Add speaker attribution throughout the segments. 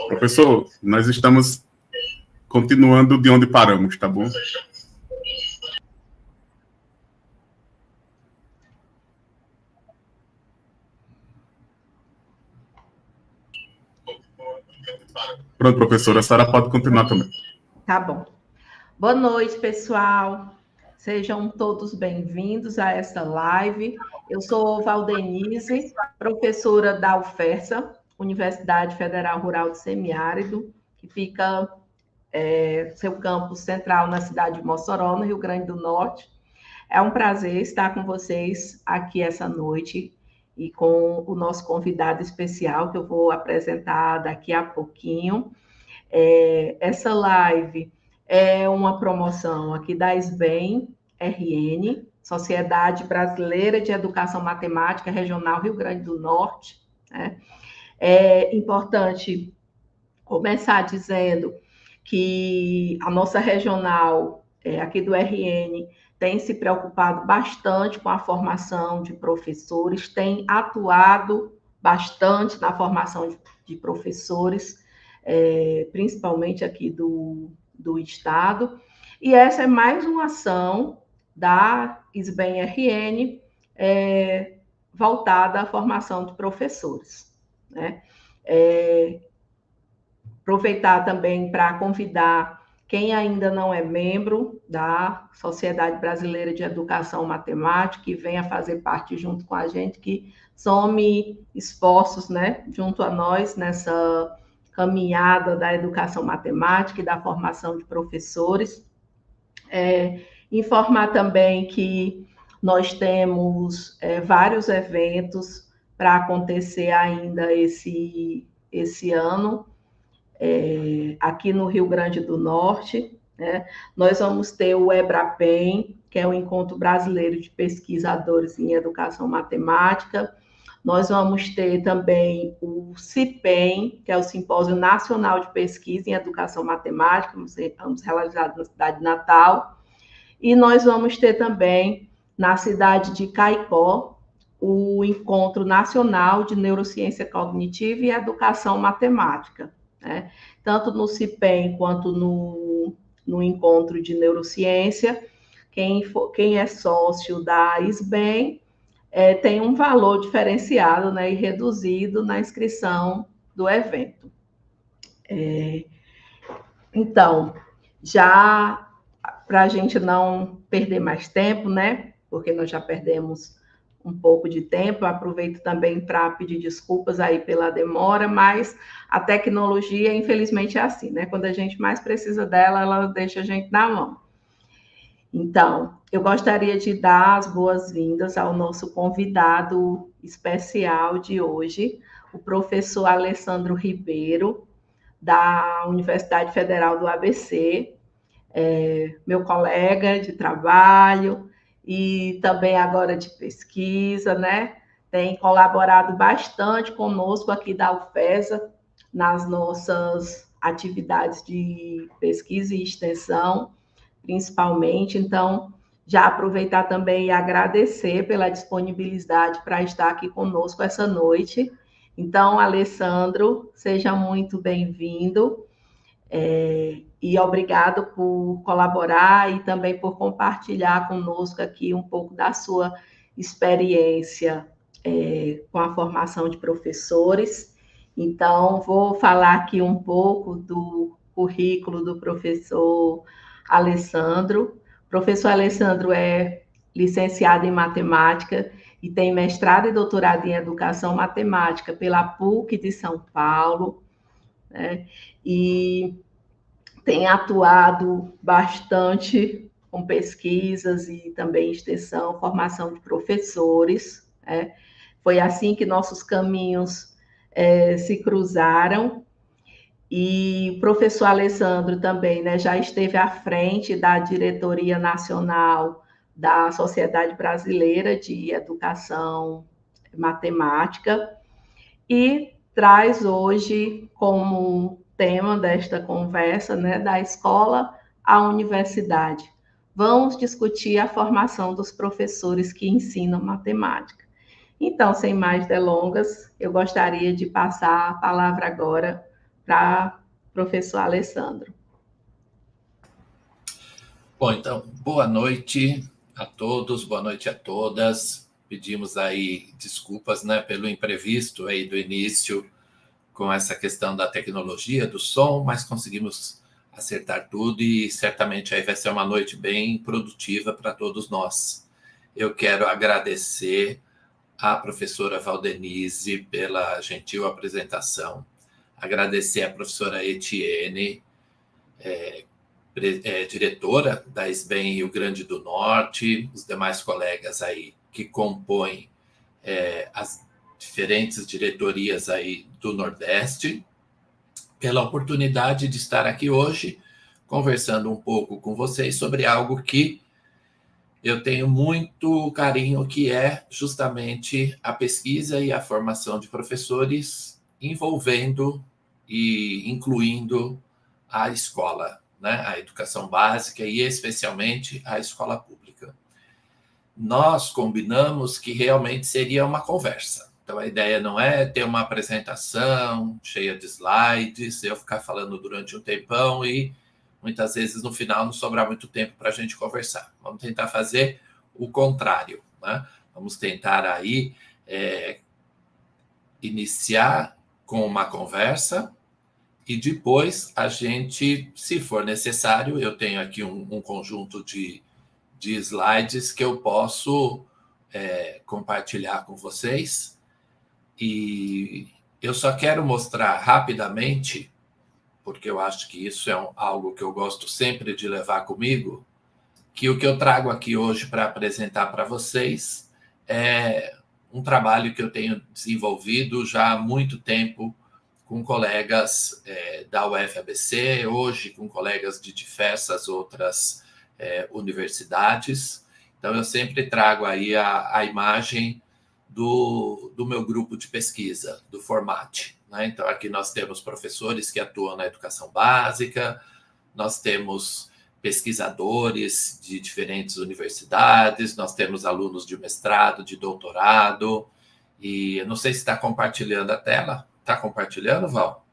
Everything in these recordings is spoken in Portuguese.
Speaker 1: Professor, nós estamos continuando de onde paramos, tá bom? Pronto, professora, a senhora pode continuar também.
Speaker 2: Tá bom. Boa noite, pessoal. Sejam todos bem-vindos a esta live. Eu sou Valdenise, professora da UFERSA, Universidade Federal Rural do Semiárido, que fica seu campus central na cidade de Mossoró, no Rio Grande do Norte. É um prazer estar com vocês aqui essa noite e com o nosso convidado especial, que eu vou apresentar daqui a pouquinho. Essa live é uma promoção aqui da SBEM RN, Sociedade Brasileira de Educação Matemática Regional Rio Grande do Norte, né? É importante começar dizendo que a nossa regional aqui do RN tem se preocupado bastante com a formação de professores, tem atuado bastante na formação de professores, principalmente aqui do Estado. E essa é mais uma ação da SBEM RN voltada à formação de professores, né? Aproveitar também para convidar quem ainda não é membro da Sociedade Brasileira de Educação Matemática, que venha fazer parte junto com a gente, que some esforços, né, junto a nós nessa caminhada da educação matemática e da formação de professores. Informar também que nós temos vários eventos para acontecer ainda esse ano, aqui no Rio Grande do Norte, né? Nós vamos ter o EBRAPEM, que é o Encontro Brasileiro de Pesquisadores em Educação Matemática. Nós vamos ter também o CIPEM, que é o Simpósio Nacional de Pesquisa em Educação Matemática, vamos realizado na cidade de Natal. E nós vamos ter também, na cidade de Caicó, o Encontro Nacional de Neurociência Cognitiva e Educação Matemática, né? Tanto no CIPEM quanto no Encontro de Neurociência, quem é sócio da SBEM tem um valor diferenciado, né, e reduzido na inscrição do evento. Então, já para a gente não perder mais tempo, né, porque nós já perdemos um pouco de tempo, eu aproveito também para pedir desculpas aí pela demora, mas a tecnologia, infelizmente, é assim, né? Quando a gente mais precisa dela, ela deixa a gente na mão. Então, eu gostaria de dar as boas-vindas ao nosso convidado especial de hoje, o professor Alessandro Ribeiro, da Universidade Federal do ABC, meu colega de trabalho, e também agora de pesquisa, né? Tem colaborado bastante conosco aqui da UFESA, nas nossas atividades de pesquisa e extensão, principalmente. Então, já aproveitar também e agradecer pela disponibilidade para estar aqui conosco essa noite. Então, Alessandro, seja muito bem-vindo. E obrigado por colaborar e também por compartilhar conosco aqui um pouco da sua experiência com a formação de professores. Então, vou falar aqui um pouco do currículo do professor Alessandro. O professor Alessandro é licenciado em matemática e tem mestrado e doutorado em educação matemática pela PUC de São Paulo, né? E tem atuado bastante com pesquisas e também extensão, formação de professores, né? Foi assim que nossos caminhos se cruzaram. E o professor Alessandro também, né, já esteve à frente da diretoria nacional da Sociedade Brasileira de Educação Matemática e traz hoje como tema desta conversa, né, da escola à universidade. Vamos discutir a formação dos professores que ensinam matemática. Então, sem mais delongas, eu gostaria de passar a palavra agora para o professor Alessandro.
Speaker 3: Bom, então, boa noite a todos, boa noite a todas. Pedimos aí desculpas, né, pelo imprevisto aí do início com essa questão da tecnologia, do som, mas conseguimos acertar tudo e certamente aí vai ser uma noite bem produtiva para todos nós. Eu quero agradecer à professora Valdenise pela gentil apresentação, agradecer à professora Etienne, diretora da SBEM Rio Grande do Norte, os demais colegas aí que compõem as diferentes diretorias aí do Nordeste, pela oportunidade de estar aqui hoje conversando um pouco com vocês sobre algo que eu tenho muito carinho, que é justamente a pesquisa e a formação de professores envolvendo e incluindo a escola, né? A educação básica e especialmente a escola pública. Nós combinamos que realmente seria uma conversa. Então, a ideia não é ter uma apresentação cheia de slides, eu ficar falando durante um tempão e muitas vezes no final não sobrar muito tempo para a gente conversar. Vamos tentar fazer o contrário, né? Vamos tentar aí iniciar com uma conversa e depois a gente, se for necessário, eu tenho aqui um conjunto de slides que eu posso compartilhar com vocês. E eu só quero mostrar rapidamente, porque eu acho que isso é algo que eu gosto sempre de levar comigo, que o que eu trago aqui hoje para apresentar para vocês é um trabalho que eu tenho desenvolvido já há muito tempo com colegas da UFABC, hoje com colegas de diversas outras universidades. Então, eu sempre trago aí a imagem do meu grupo de pesquisa, do Formate, né? Então, aqui nós temos professores que atuam na educação básica, nós temos pesquisadores de diferentes universidades, nós temos alunos de mestrado, de doutorado, e eu não sei se está compartilhando a tela. Está compartilhando, Val?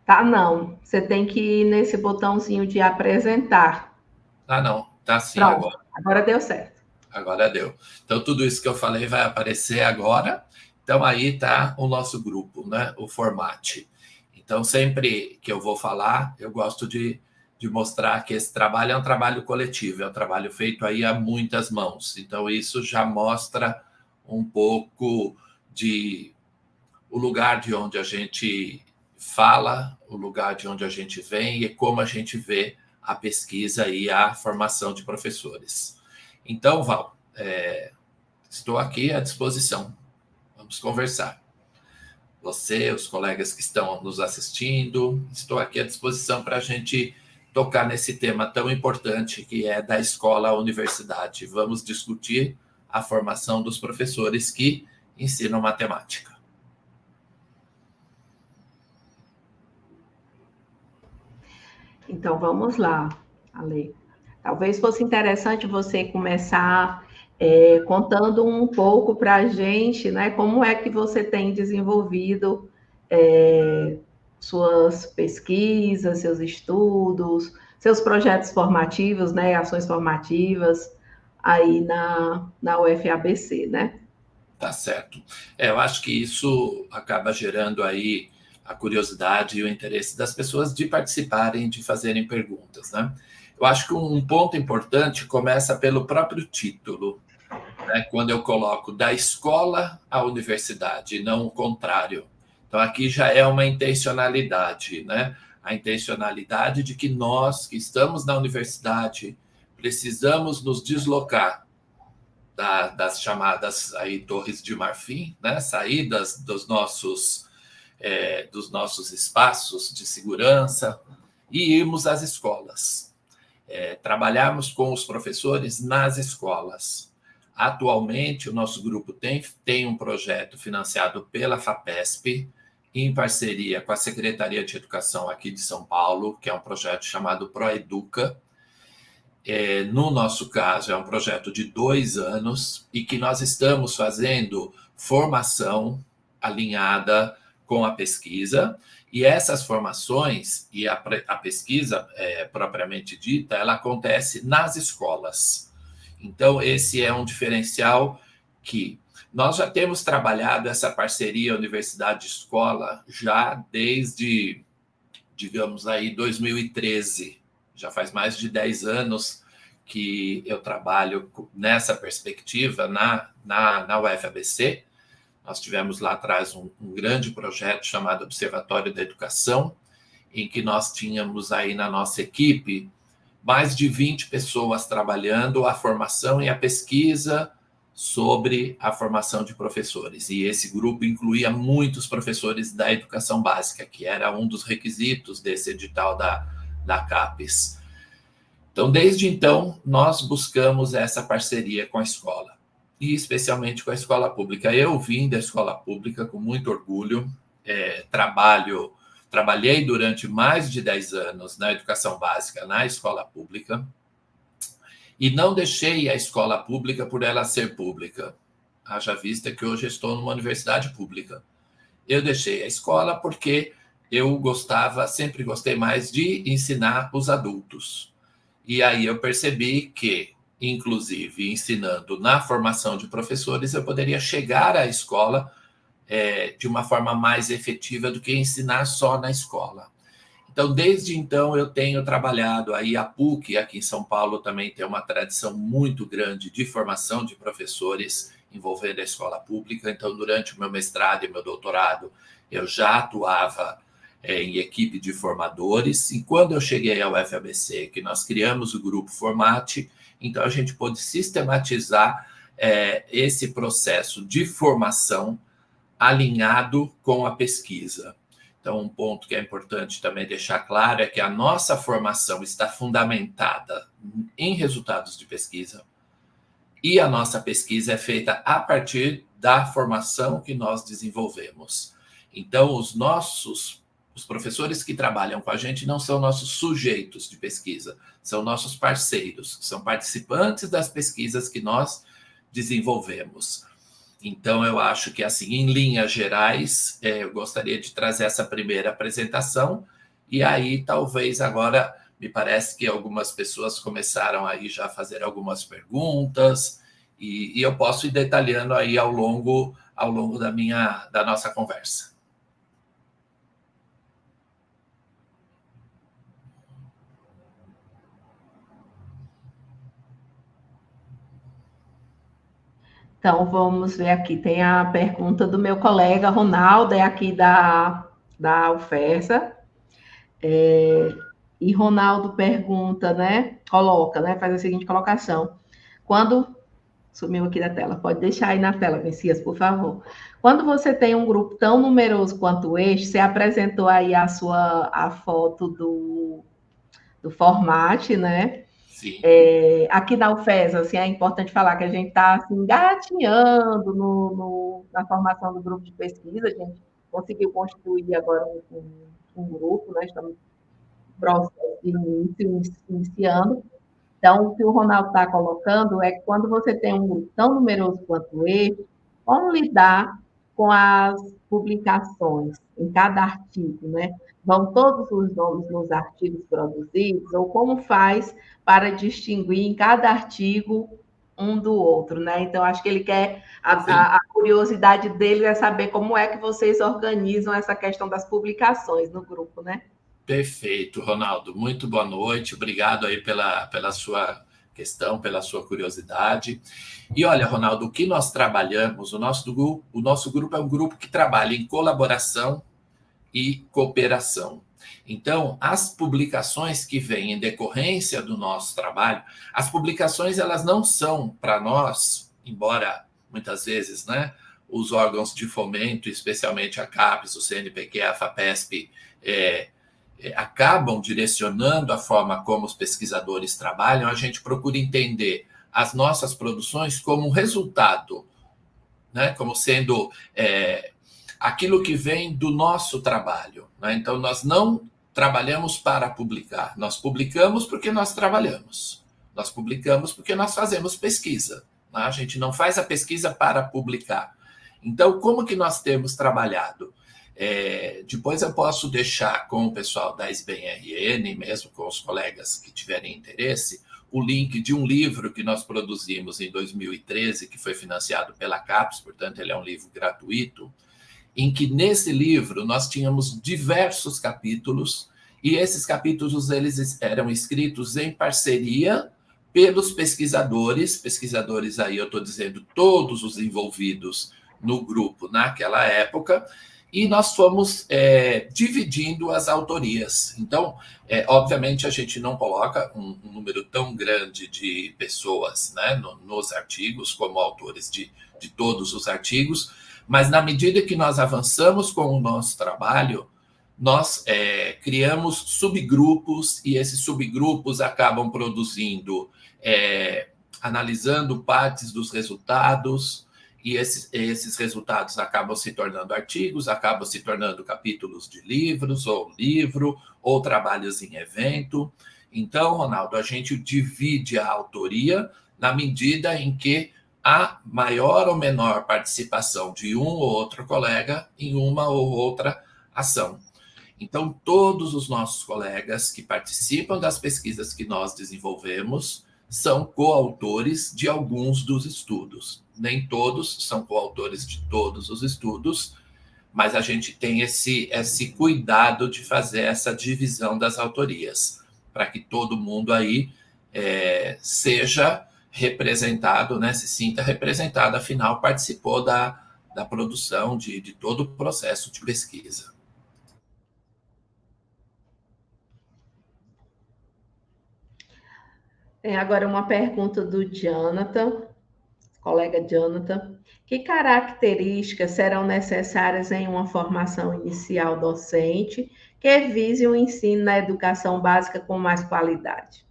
Speaker 2: Tá, não. Você tem que ir nesse botãozinho de apresentar.
Speaker 3: Ah, não. Tá sim.
Speaker 2: Pronto, agora deu certo.
Speaker 3: Agora deu. Então, tudo isso que eu falei vai aparecer agora. Então, aí está o nosso grupo, né? O Formate. Então, sempre que eu vou falar, eu gosto de mostrar que esse trabalho é um trabalho coletivo, é um trabalho feito aí a muitas mãos. Então, isso já mostra um pouco o lugar de onde a gente fala, o lugar de onde a gente vem e como a gente vê a pesquisa e a formação de professores. Então, Val, estou aqui à disposição. Vamos conversar. Você, os colegas que estão nos assistindo, estou aqui à disposição para a gente tocar nesse tema tão importante que é da escola à universidade. Vamos discutir a formação dos professores que ensinam matemática.
Speaker 2: Então, vamos lá, Ale. Talvez fosse interessante você começar contando um pouco para a gente, né, como é que você tem desenvolvido suas pesquisas, seus estudos, seus projetos formativos, né, ações formativas aí na UFABC, né?
Speaker 3: Tá certo. Eu acho que isso acaba gerando aí a curiosidade e o interesse das pessoas de participarem, de fazerem perguntas, né? Eu acho que um ponto importante começa pelo próprio título, né? Quando eu coloco da escola à universidade, não o contrário. Então, aqui já é uma intencionalidade, né? A intencionalidade de que nós, que estamos na universidade, precisamos nos deslocar das chamadas aí Torres de Marfim, né? Saídas dos nossos espaços de segurança e irmos às escolas. Trabalharmos com os professores nas escolas. Atualmente, o nosso grupo tem um projeto financiado pela FAPESP, em parceria com a Secretaria de Educação aqui de São Paulo, que é um projeto chamado ProEduca. No nosso caso, é um projeto de 2 anos e que nós estamos fazendo formação alinhada com a pesquisa. E essas formações e a pesquisa propriamente dita, ela acontece nas escolas. Então, esse é um diferencial que nós já temos trabalhado essa parceria universidade-escola já desde, digamos aí, 2013. Já faz mais de 10 anos que eu trabalho nessa perspectiva na UFABC. Nós tivemos lá atrás um grande projeto chamado Observatório da Educação, em que nós tínhamos aí na nossa equipe mais de 20 pessoas trabalhando a formação e a pesquisa sobre a formação de professores. E esse grupo incluía muitos professores da educação básica, que era um dos requisitos desse edital da CAPES. Então, desde então, nós buscamos essa parceria com a escola, e especialmente com a escola pública. Eu vim da escola pública com muito orgulho, trabalhei durante mais de 10 anos na educação básica, na escola pública, e não deixei a escola pública por ela ser pública. Haja vista que hoje estou numa universidade pública. Eu deixei a escola porque eu sempre gostei mais de ensinar os adultos. E aí eu percebi que, inclusive, ensinando na formação de professores, eu poderia chegar à escola de uma forma mais efetiva do que ensinar só na escola. Então, desde então, eu tenho trabalhado aí a PUC, aqui em São Paulo, também tem uma tradição muito grande de formação de professores envolvendo a escola pública. Então, durante o meu mestrado e meu doutorado, eu já atuava em equipe de formadores. E quando eu cheguei ao UFABC, que nós criamos o grupo Formate, então a gente pôde sistematizar esse processo de formação alinhado com a pesquisa. Então, um ponto que é importante também deixar claro é que a nossa formação está fundamentada em resultados de pesquisa e a nossa pesquisa é feita a partir da formação que nós desenvolvemos. Então, os professores que trabalham com a gente não são nossos sujeitos de pesquisa, são nossos parceiros, são participantes das pesquisas que nós desenvolvemos. Então, eu acho que, assim, em linhas gerais, eu gostaria de trazer essa primeira apresentação, e aí, talvez, agora, me parece que algumas pessoas começaram aí já a fazer algumas perguntas, e eu posso ir detalhando aí ao longo da nossa conversa.
Speaker 2: Então, vamos ver aqui. Tem a pergunta do meu colega Ronaldo, aqui da UFESA. E Ronaldo pergunta, faz a seguinte colocação. Sumiu aqui da tela, pode deixar aí na tela, Messias, por favor. Quando você tem um grupo tão numeroso quanto este, você apresentou aí a foto do Formate, né?
Speaker 3: Sim.
Speaker 2: Aqui na UFESA, assim, é importante falar que a gente está assim, engatinhando na formação do grupo de pesquisa, a gente conseguiu constituir agora um grupo, né? Estamos no processo de iniciando. Então, o que o Ronaldo está colocando é que quando você tem um grupo tão numeroso quanto este, como lidar com as publicações em cada artigo, né? Vão todos os nomes nos artigos produzidos, ou como faz para distinguir em cada artigo um do outro, né? Então, acho que ele quer, a curiosidade dele é saber como é que vocês organizam essa questão das publicações no grupo, né?
Speaker 3: Perfeito, Ronaldo. Muito boa noite. Obrigado aí pela sua questão, pela sua curiosidade. E olha, Ronaldo, o que nós trabalhamos, o nosso grupo é um grupo que trabalha em colaboração e cooperação. Então, as publicações que vêm em decorrência do nosso trabalho, as publicações elas não são para nós, embora muitas vezes, né, os órgãos de fomento, especialmente a CAPES, o CNPq, a FAPESP, acabam direcionando a forma como os pesquisadores trabalham, a gente procura entender as nossas produções como resultado, né, como sendo aquilo que vem do nosso trabalho, né? Então, nós não trabalhamos para publicar, nós publicamos porque nós trabalhamos. Nós publicamos porque nós fazemos pesquisa. Né? A gente não faz a pesquisa para publicar. Então, como que nós temos trabalhado? Depois eu posso deixar com o pessoal da SBEM-RN, mesmo com os colegas que tiverem interesse, o link de um livro que nós produzimos em 2013, que foi financiado pela CAPES, portanto, ele é um livro gratuito, em que nesse livro nós tínhamos diversos capítulos, e esses capítulos eles eram escritos em parceria pelos pesquisadores aí eu estou dizendo todos os envolvidos no grupo naquela época, e nós fomos dividindo as autorias. Então, obviamente, a gente não coloca um número tão grande de pessoas, né, nos artigos, como autores de todos os artigos, mas na medida que nós avançamos com o nosso trabalho, nós criamos subgrupos, e esses subgrupos acabam produzindo, analisando partes dos resultados, e esses resultados acabam se tornando artigos, acabam se tornando capítulos de livros, ou trabalhos em evento. Então, Ronaldo, a gente divide a autoria na medida em que há maior ou menor participação de um ou outro colega em uma ou outra ação. Então, todos os nossos colegas que participam das pesquisas que nós desenvolvemos são coautores de alguns dos estudos. Nem todos são coautores de todos os estudos, mas a gente tem esse cuidado de fazer essa divisão das autorias, para que todo mundo aí seja representado, né, se sinta representado, afinal participou da produção de todo o processo de pesquisa.
Speaker 2: Agora uma pergunta do Jonathan, colega Jonathan. Que características serão necessárias em uma formação inicial docente que vise o ensino na educação básica com mais qualidade?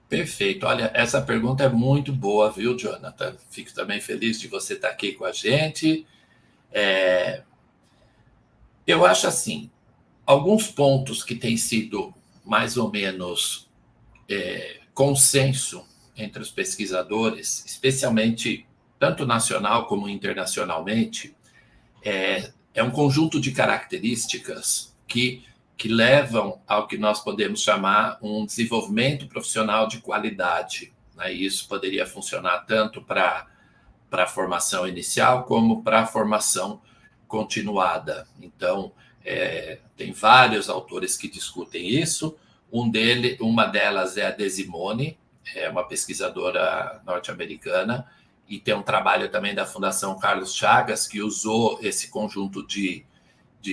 Speaker 3: Perfeito. Olha, essa pergunta é muito boa, viu, Jonathan? Fico também feliz de você estar aqui com a gente. Eu acho assim, alguns pontos que têm sido mais ou menos consenso entre os pesquisadores, especialmente tanto nacional como internacionalmente, é um conjunto de características que levam ao que nós podemos chamar um desenvolvimento profissional de qualidade. Né? E isso poderia funcionar tanto para a formação inicial como para a formação continuada. Então, tem vários autores que discutem isso. Uma delas é a Desimone, é uma pesquisadora norte-americana, e tem um trabalho também da Fundação Carlos Chagas, que usou esse conjunto de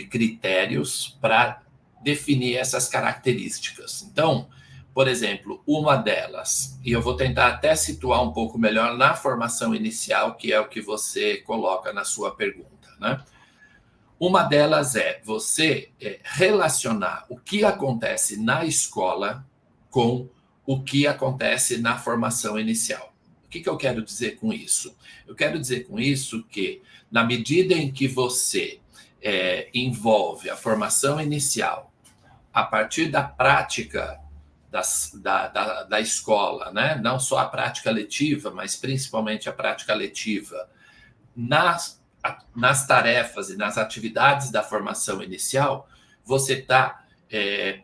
Speaker 3: critérios para definir essas características. Então, por exemplo, uma delas, e eu vou tentar até situar um pouco melhor na formação inicial, que é o que você coloca na sua pergunta, né? Uma delas é você relacionar o que acontece na escola com o que acontece na formação inicial. O que eu quero dizer com isso? Eu quero dizer com isso que, na medida em que você envolve a formação inicial a partir da prática da escola, né? Não só a prática letiva, mas principalmente a prática letiva, nas tarefas e nas atividades da formação inicial, você está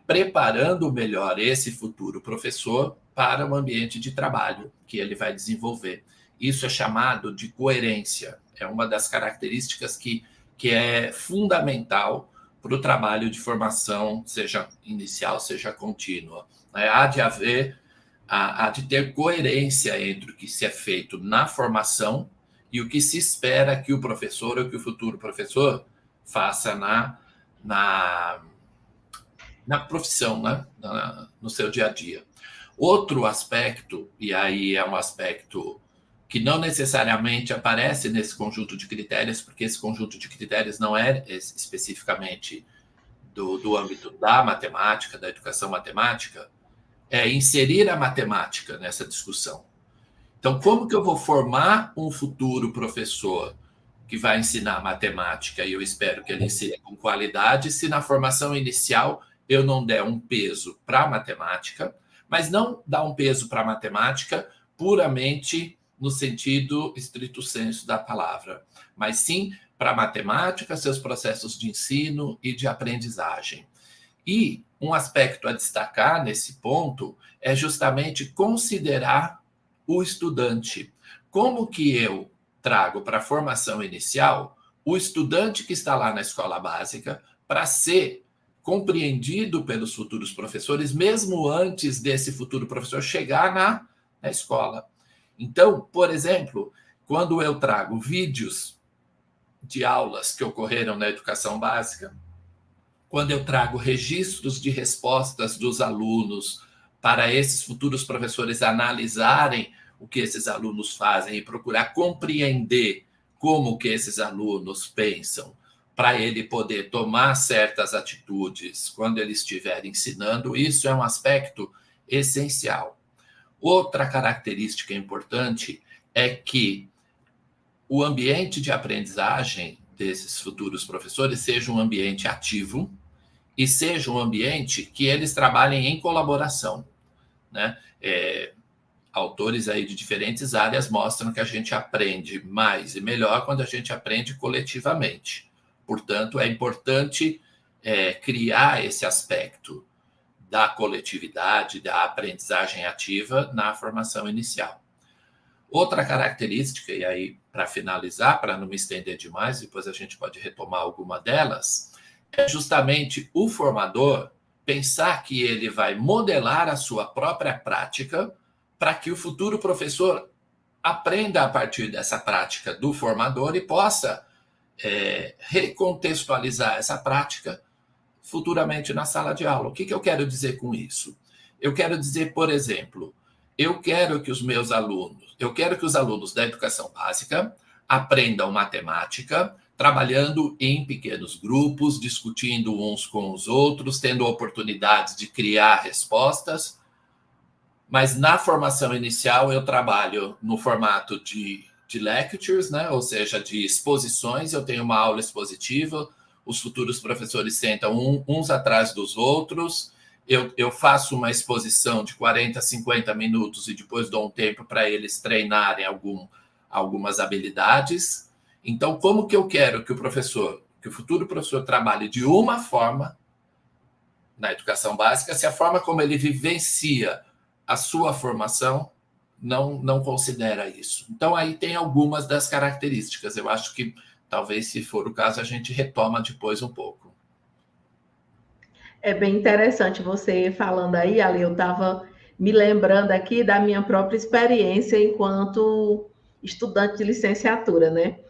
Speaker 3: preparando melhor esse futuro professor para o ambiente de trabalho que ele vai desenvolver. Isso é chamado de coerência. É uma das características que é fundamental para o trabalho de formação, seja inicial, seja contínua. Há de ter coerência entre o que se é feito na formação e o que se espera que o professor ou que o futuro professor faça na profissão, né? No seu dia a dia. Outro aspecto, e aí é um aspecto que não necessariamente aparece nesse conjunto de critérios, porque esse conjunto de critérios não é especificamente do âmbito da matemática, da educação matemática, é inserir a matemática nessa discussão. Então, como que eu vou formar um futuro professor que vai ensinar matemática, e eu espero que ele ensine com qualidade, se na formação inicial eu não der um peso para a matemática, mas não dar um peso para a matemática puramente no sentido estrito sensu da palavra, mas sim para a matemática, seus processos de ensino e de aprendizagem. E um aspecto a destacar nesse ponto é justamente considerar o estudante. Como que eu trago para a formação inicial o estudante que está lá na escola básica para ser compreendido pelos futuros professores, mesmo antes desse futuro professor chegar na escola. Então, por exemplo, quando eu trago vídeos de aulas que ocorreram na educação básica, quando eu trago registros de respostas dos alunos para esses futuros professores analisarem o que esses alunos fazem e procurar compreender como que esses alunos pensam, para ele poder tomar certas atitudes quando ele estiver ensinando, isso é um aspecto essencial. Outra característica importante é que o ambiente de aprendizagem desses futuros professores seja um ambiente ativo e seja um ambiente que eles trabalhem em colaboração, né? Autores aí de diferentes áreas mostram que a gente aprende mais e melhor quando a gente aprende coletivamente. Portanto, é importante criar esse aspecto da coletividade, da aprendizagem ativa na formação inicial. Outra característica, e aí para finalizar, para não me estender demais, depois a gente pode retomar alguma delas, é justamente o formador pensar que ele vai modelar a sua própria prática para que o futuro professor aprenda a partir dessa prática do formador e possa recontextualizar essa prática futuramente na sala de aula. O que eu quero dizer com isso? Eu quero dizer, por exemplo, eu quero que os alunos da educação básica aprendam matemática, trabalhando em pequenos grupos, discutindo uns com os outros, tendo oportunidades de criar respostas. Mas na formação inicial eu trabalho no formato de lectures, né? Ou seja, de exposições. Eu tenho uma aula expositiva, os futuros professores sentam uns atrás dos outros, eu faço uma exposição de 40, 50 minutos e depois dou um tempo para eles treinarem algumas habilidades. Então, como que eu quero que o futuro professor trabalhe de uma forma na educação básica, se a forma como ele vivencia a sua formação não considera isso? Então, aí tem algumas das características. Eu acho que, talvez, se for o caso, a gente retoma depois um pouco.
Speaker 2: É bem interessante você falando aí, Ale, eu estava me lembrando aqui da minha própria experiência enquanto estudante de licenciatura, né?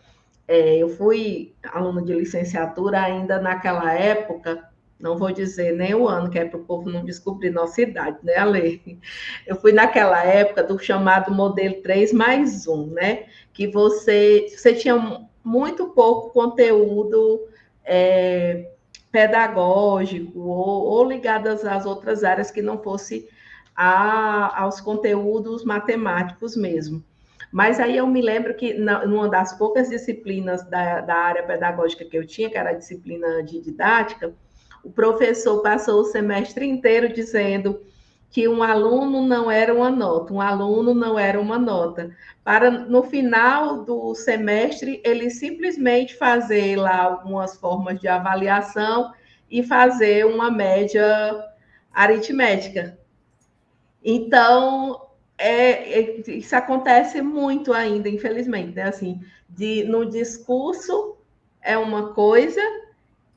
Speaker 2: Eu fui aluna de licenciatura ainda naquela época, não vou dizer nem o ano, que é para o povo não descobrir nossa idade, né, Ale? Eu fui naquela época do chamado modelo 3+1, né? Que você tinha muito pouco conteúdo pedagógico ou ligadas às outras áreas que não fosse aos conteúdos matemáticos mesmo. Mas aí eu me lembro que numa das poucas disciplinas da área pedagógica que eu tinha, que era a disciplina de didática, o professor passou o semestre inteiro dizendo que um aluno não era uma nota, um aluno não era uma nota, para no final do semestre ele simplesmente fazer lá algumas formas de avaliação e fazer uma média aritmética. Então, isso acontece muito ainda, infelizmente, né? Assim, no discurso é uma coisa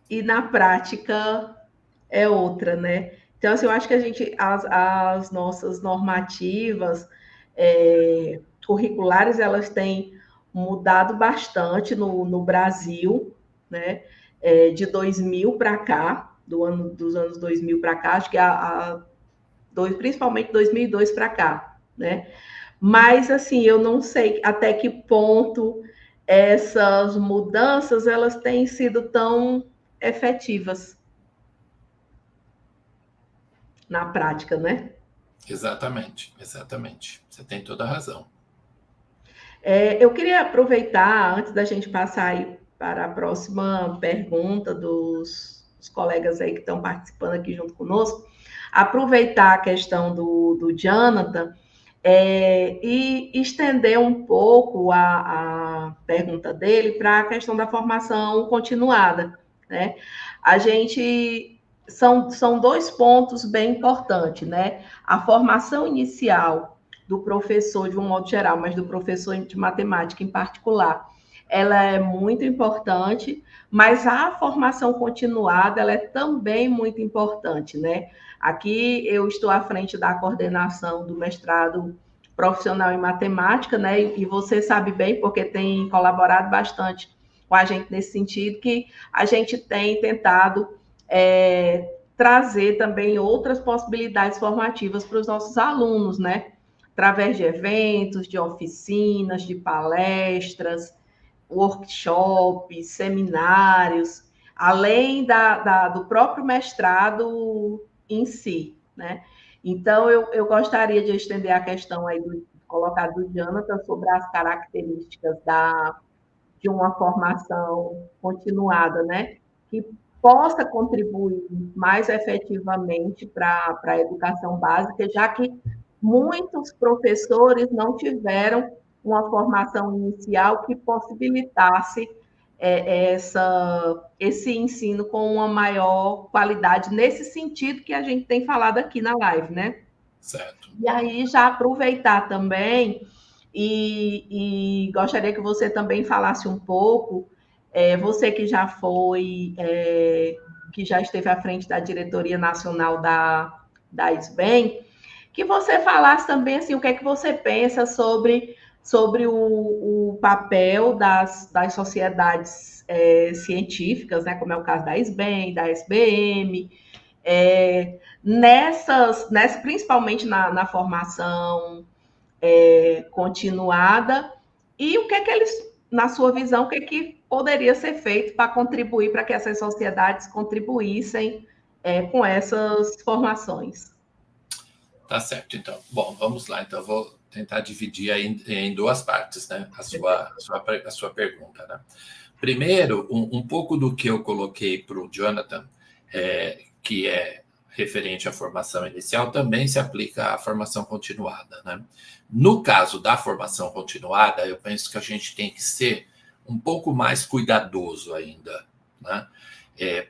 Speaker 2: e na prática é outra, né? Então, assim, eu acho que as nossas normativas curriculares, elas têm mudado bastante no Brasil, né? De 2000 para cá, dos anos 2000 para cá, acho que principalmente 2002 para cá, né? Mas, assim, eu não sei até que ponto essas mudanças elas têm sido tão efetivas na prática, né?
Speaker 3: Exatamente. Você tem toda a razão.
Speaker 2: Eu queria aproveitar, antes da gente passar aí para a próxima pergunta dos os colegas aí que estão participando aqui junto conosco, aproveitar a questão do Jonathan e estender um pouco a pergunta dele para a questão da formação continuada, né? A gente... São dois pontos bem importantes, né? A formação inicial do professor, de um modo geral, mas do professor de matemática em particular, ela é muito importante, mas a formação continuada, ela é também muito importante, né? Aqui eu estou à frente da coordenação do mestrado profissional em matemática, né? E você sabe bem, porque tem colaborado bastante com a gente nesse sentido, que a gente tem tentado trazer também outras possibilidades formativas para os nossos alunos, né? Através de eventos, de oficinas, de palestras, workshops, seminários, além do próprio mestrado em si, né? Então, eu gostaria de estender a questão aí colocada do Jonathan sobre as características de uma formação continuada, né? Que possa contribuir mais efetivamente para a educação básica, já que muitos professores não tiveram uma formação inicial que possibilitasse esse ensino com uma maior qualidade, nesse sentido que a gente tem falado aqui na live, né?
Speaker 3: Certo.
Speaker 2: E aí, já aproveitar também, e gostaria que você também falasse um pouco, você que já que já esteve à frente da diretoria nacional da SBEM, que você falasse também assim, o que é que você pensa sobre o papel das sociedades científicas, né, como é o caso da SBEM, da SBM, principalmente na formação continuada, e o que é que eles, na sua visão, o que é que poderia ser feito para contribuir, para que essas sociedades contribuíssem com essas formações.
Speaker 3: Tá certo, então. Bom, vamos lá. Então, eu vou tentar dividir aí em duas partes, né? A sua pergunta, né? Primeiro, um pouco do que eu coloquei para o Jonathan, que é referente à formação inicial, também se aplica à formação continuada, né? No caso da formação continuada, eu penso que a gente tem que ser um pouco mais cuidadoso ainda, né?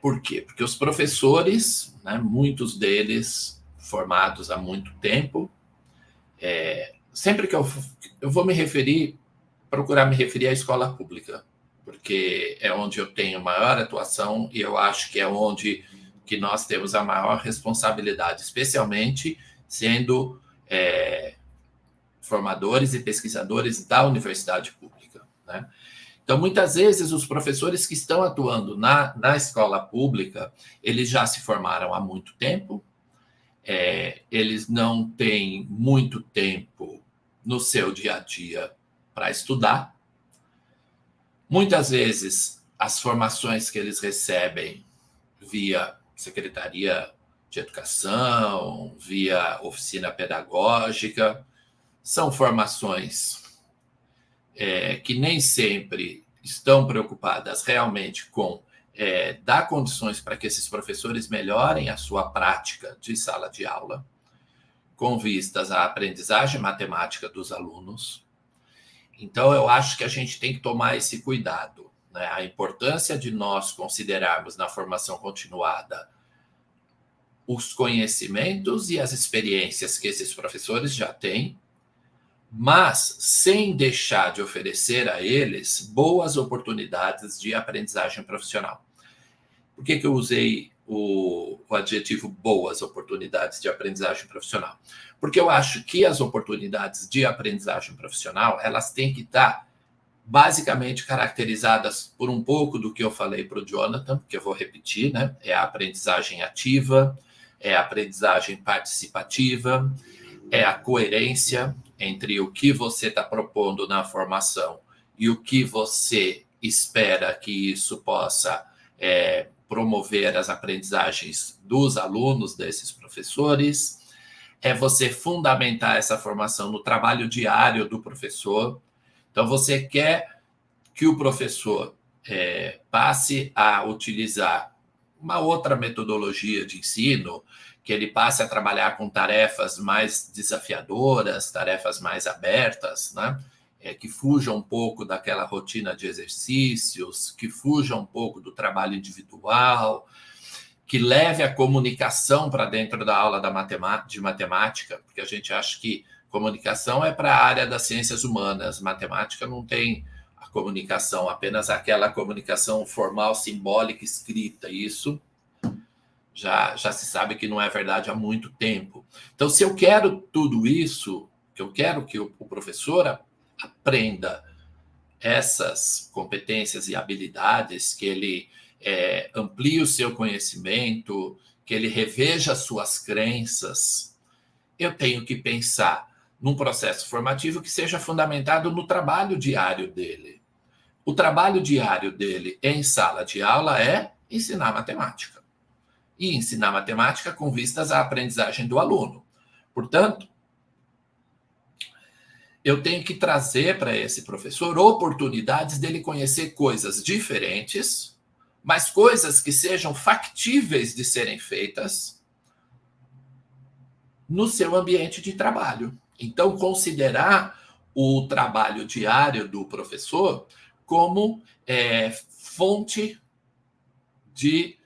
Speaker 3: Por quê? Porque os professores, né, muitos deles formados há muito tempo, sempre que eu vou procurar me referir à escola pública, porque é onde eu tenho maior atuação e eu acho que é onde que nós temos a maior responsabilidade, especialmente sendo formadores e pesquisadores da universidade pública, né? Então, muitas vezes, os professores que estão atuando na escola pública, eles já se formaram há muito tempo, eles não têm muito tempo no seu dia a dia para estudar. Muitas vezes, as formações que eles recebem via Secretaria de Educação, via oficina pedagógica, são formações que nem sempre estão preocupadas realmente com dar condições para que esses professores melhorem a sua prática de sala de aula, com vistas à aprendizagem matemática dos alunos. Então, eu acho que a gente tem que tomar esse cuidado, né? A importância de nós considerarmos na formação continuada os conhecimentos e as experiências que esses professores já têm, mas sem deixar de oferecer a eles boas oportunidades de aprendizagem profissional. Por que eu usei o adjetivo boas oportunidades de aprendizagem profissional? Porque eu acho que as oportunidades de aprendizagem profissional, elas têm que estar basicamente caracterizadas por um pouco do que eu falei para o Jonathan, que eu vou repetir, né? É a aprendizagem ativa, é a aprendizagem participativa, é a coerência entre o que você está propondo na formação e o que você espera que isso possa promover as aprendizagens dos alunos, desses professores, é você fundamentar essa formação no trabalho diário do professor. Então, você quer que o professor passe a utilizar uma outra metodologia de ensino, que ele passe a trabalhar com tarefas mais desafiadoras, tarefas mais abertas, né? Que fujam um pouco daquela rotina de exercícios, que fujam um pouco do trabalho individual, que leve a comunicação para dentro da aula de matemática, porque a gente acha que comunicação é para a área das ciências humanas, matemática não tem a comunicação, apenas aquela comunicação formal, simbólica, escrita. Isso já se sabe que não é verdade há muito tempo. Então, se eu quero tudo isso, que eu quero que o professor aprenda essas competências e habilidades, que ele amplie o seu conhecimento, que ele reveja suas crenças, eu tenho que pensar num processo formativo que seja fundamentado no trabalho diário dele. O trabalho diário dele em sala de aula é ensinar matemática. E ensinar matemática com vistas à aprendizagem do aluno. Portanto, eu tenho que trazer para esse professor oportunidades dele conhecer coisas diferentes, mas coisas que sejam factíveis de serem feitas no seu ambiente de trabalho. Então, considerar o trabalho diário do professor como fonte de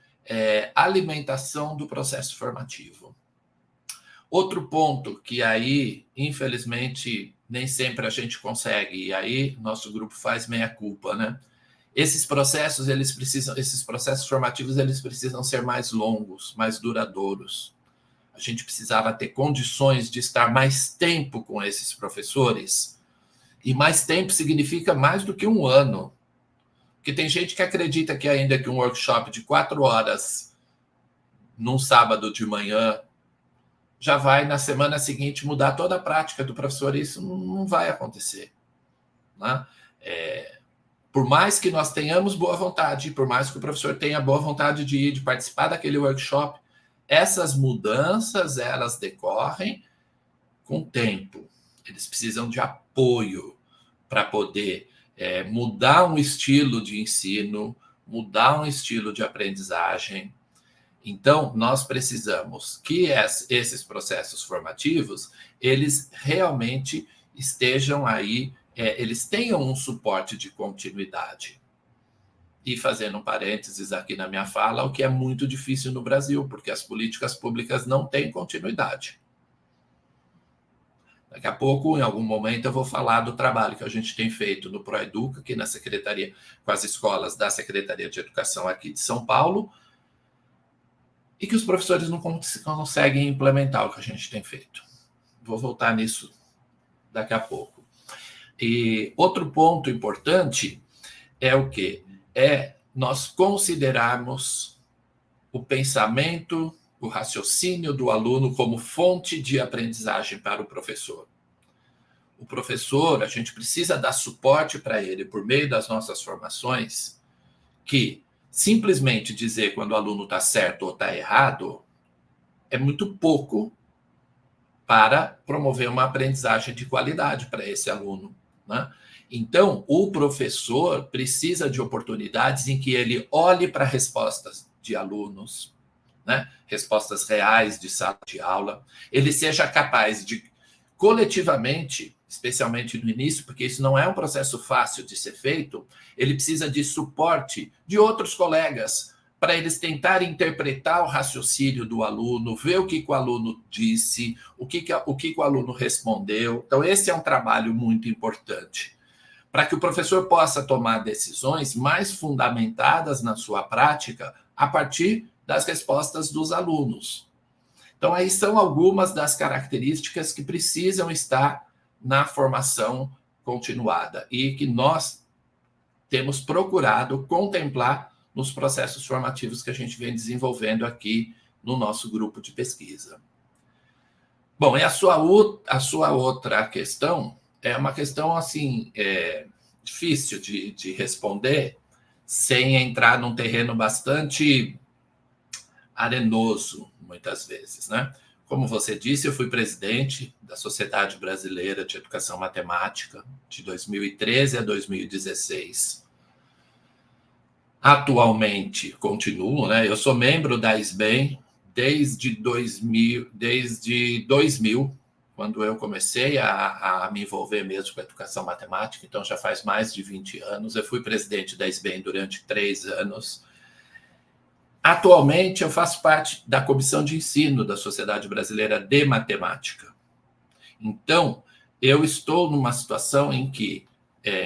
Speaker 3: alimentação do processo formativo. Outro ponto que aí, infelizmente, nem sempre a gente consegue, e aí nosso grupo faz meia-culpa, né? Esses processos formativos, eles precisam ser mais longos, mais duradouros. A gente precisava ter condições de estar mais tempo com esses professores, e mais tempo significa mais do que um ano. Porque tem gente que acredita que ainda que um workshop de 4 horas num sábado de manhã já vai, na semana seguinte, mudar toda a prática do professor. Isso não vai acontecer, né? Por mais que nós tenhamos boa vontade, por mais que o professor tenha boa vontade de ir, de participar daquele workshop, essas mudanças, elas decorrem com tempo. Eles precisam de apoio para poder mudar um estilo de ensino, mudar um estilo de aprendizagem. Então, nós precisamos que esses processos formativos, eles realmente estejam aí, eles tenham um suporte de continuidade. E fazendo um parênteses aqui na minha fala, o que é muito difícil no Brasil, porque as políticas públicas não têm continuidade. Daqui a pouco, em algum momento, eu vou falar do trabalho que a gente tem feito no Proeduca, aqui na Secretaria, com as escolas da Secretaria de Educação aqui de São Paulo, e que os professores não conseguem implementar o que a gente tem feito. Vou voltar nisso daqui a pouco. E outro ponto importante é o quê? Nós considerarmos o pensamento, o raciocínio do aluno como fonte de aprendizagem para o professor. O professor, a gente precisa dar suporte para ele por meio das nossas formações, que simplesmente dizer quando o aluno está certo ou está errado é muito pouco para promover uma aprendizagem de qualidade para esse aluno, né? Então, o professor precisa de oportunidades em que ele olhe para respostas de alunos, né? Respostas reais de sala de aula, ele seja capaz de, coletivamente, especialmente no início, porque isso não é um processo fácil de ser feito, ele precisa de suporte de outros colegas para eles tentarem interpretar o raciocínio do aluno, ver o que o aluno disse, o que o aluno respondeu. Então, esse é um trabalho muito importante, para que o professor possa tomar decisões mais fundamentadas na sua prática a partir das respostas dos alunos. Então, aí são algumas das características que precisam estar na formação continuada e que nós temos procurado contemplar nos processos formativos que a gente vem desenvolvendo aqui no nosso grupo de pesquisa. Bom, e a sua outra questão é uma questão assim difícil de responder sem entrar num terreno bastante arenoso, muitas vezes, né? Como você disse, eu fui presidente da Sociedade Brasileira de Educação Matemática de 2013 a 2016. Atualmente continuo, né? Eu sou membro da SBEM desde 2000, quando eu comecei a me envolver mesmo com a educação matemática, então já faz mais de 20 anos. Eu fui presidente da SBEM durante 3 anos. Atualmente, eu faço parte da comissão de ensino da Sociedade Brasileira de Matemática. Então, eu estou numa situação em que,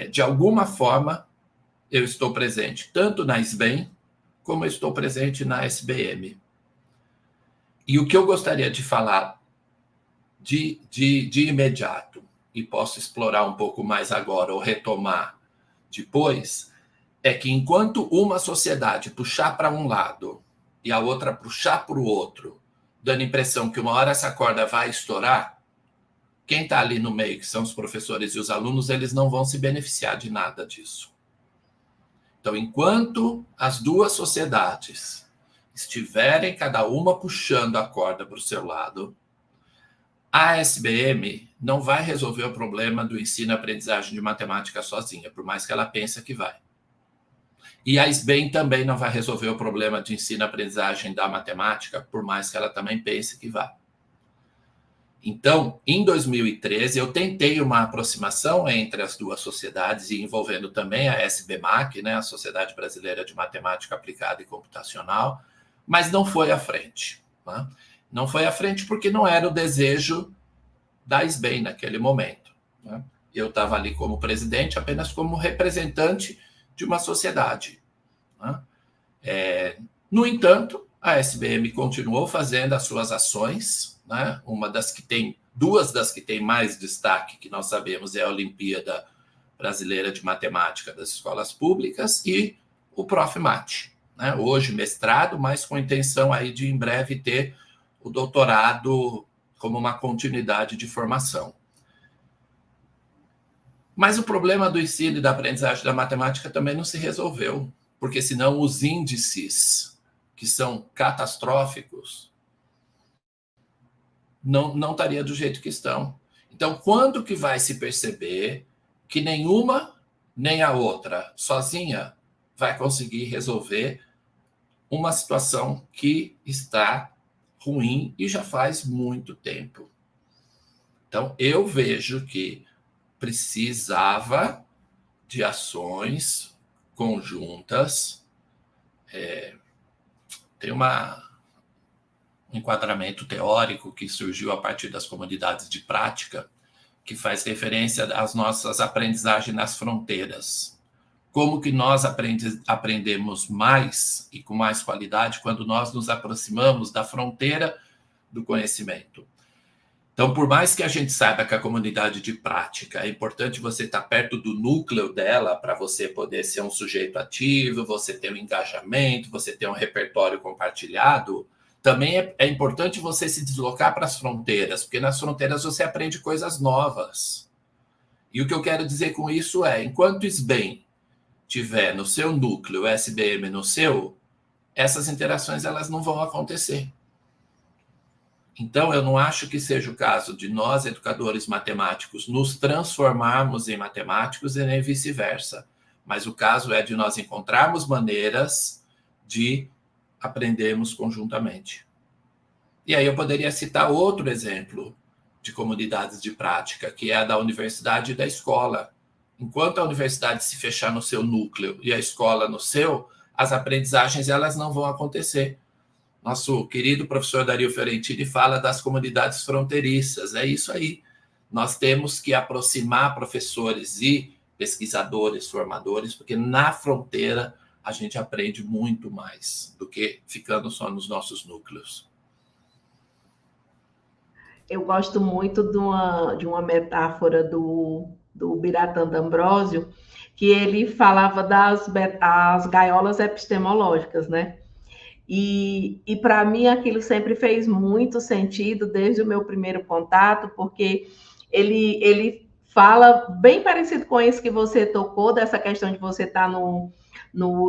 Speaker 3: de alguma forma, eu estou presente tanto na SBEM, como eu estou presente na SBM. E o que eu gostaria de falar de imediato, e posso explorar um pouco mais agora, ou retomar depois, é que enquanto uma sociedade puxar para um lado e a outra puxar para o outro, dando a impressão que uma hora essa corda vai estourar, quem está ali no meio, que são os professores e os alunos, eles não vão se beneficiar de nada disso. Então, enquanto as duas sociedades estiverem cada uma puxando a corda para o seu lado, a SBM não vai resolver o problema do ensino e aprendizagem de matemática sozinha, por mais que ela pense que vai. E a SBEM também não vai resolver o problema de ensino e aprendizagem da matemática, por mais que ela também pense que vai. Então, em 2013, eu tentei uma aproximação entre as duas sociedades, e envolvendo também a SBMAC, né, a Sociedade Brasileira de Matemática Aplicada e Computacional, mas não foi à frente. Né? Não foi à frente porque não era o desejo da SBEM naquele momento. Né? Eu estava ali como presidente, apenas como representante de uma sociedade. Né? No entanto, a SBM continuou fazendo as suas ações, né? Duas das que tem mais destaque, que nós sabemos, é a Olimpíada Brasileira de Matemática das Escolas Públicas e o ProfMat. Né? Hoje mestrado, mas com a intenção aí de em breve ter o doutorado como uma continuidade de formação. Mas o problema do ensino e da aprendizagem da matemática também não se resolveu, porque senão os índices, que são catastróficos, não estaria do jeito que estão. Então, quando que vai se perceber que nenhuma nem a outra sozinha vai conseguir resolver uma situação que está ruim e já faz muito tempo? Então, eu vejo que precisava de ações conjuntas. Tem um enquadramento teórico que surgiu a partir das comunidades de prática, que faz referência às nossas aprendizagens nas fronteiras. Como que nós aprendemos mais e com mais qualidade quando nós nos aproximamos da fronteira do conhecimento. Então, por mais que a gente saiba que a comunidade de prática é importante você estar perto do núcleo dela para você poder ser um sujeito ativo, você ter um engajamento, você ter um repertório compartilhado, também é importante você se deslocar para as fronteiras, porque nas fronteiras você aprende coisas novas. E o que eu quero dizer com isso é, enquanto o SBEM tiver no seu núcleo, o SBM no seu, essas interações elas não vão acontecer. Então, eu não acho que seja o caso de nós, educadores matemáticos, nos transformarmos em matemáticos e nem vice-versa. Mas o caso é de nós encontrarmos maneiras de aprendermos conjuntamente. E aí eu poderia citar outro exemplo de comunidades de prática, que é a da universidade e da escola. Enquanto a universidade se fechar no seu núcleo e a escola no seu, as aprendizagens elas não vão acontecer. Nosso querido professor Dario Fiorentini fala das comunidades fronteiriças. É isso aí. Nós temos que aproximar professores e pesquisadores, formadores, porque na fronteira a gente aprende muito mais do que ficando só nos nossos núcleos.
Speaker 2: Eu gosto muito de uma metáfora do Biratã D'Ambrosio, que ele falava das gaiolas epistemológicas, né? E para mim aquilo sempre fez muito sentido desde o meu primeiro contato, porque ele fala bem parecido com isso que você tocou, dessa questão de você estar no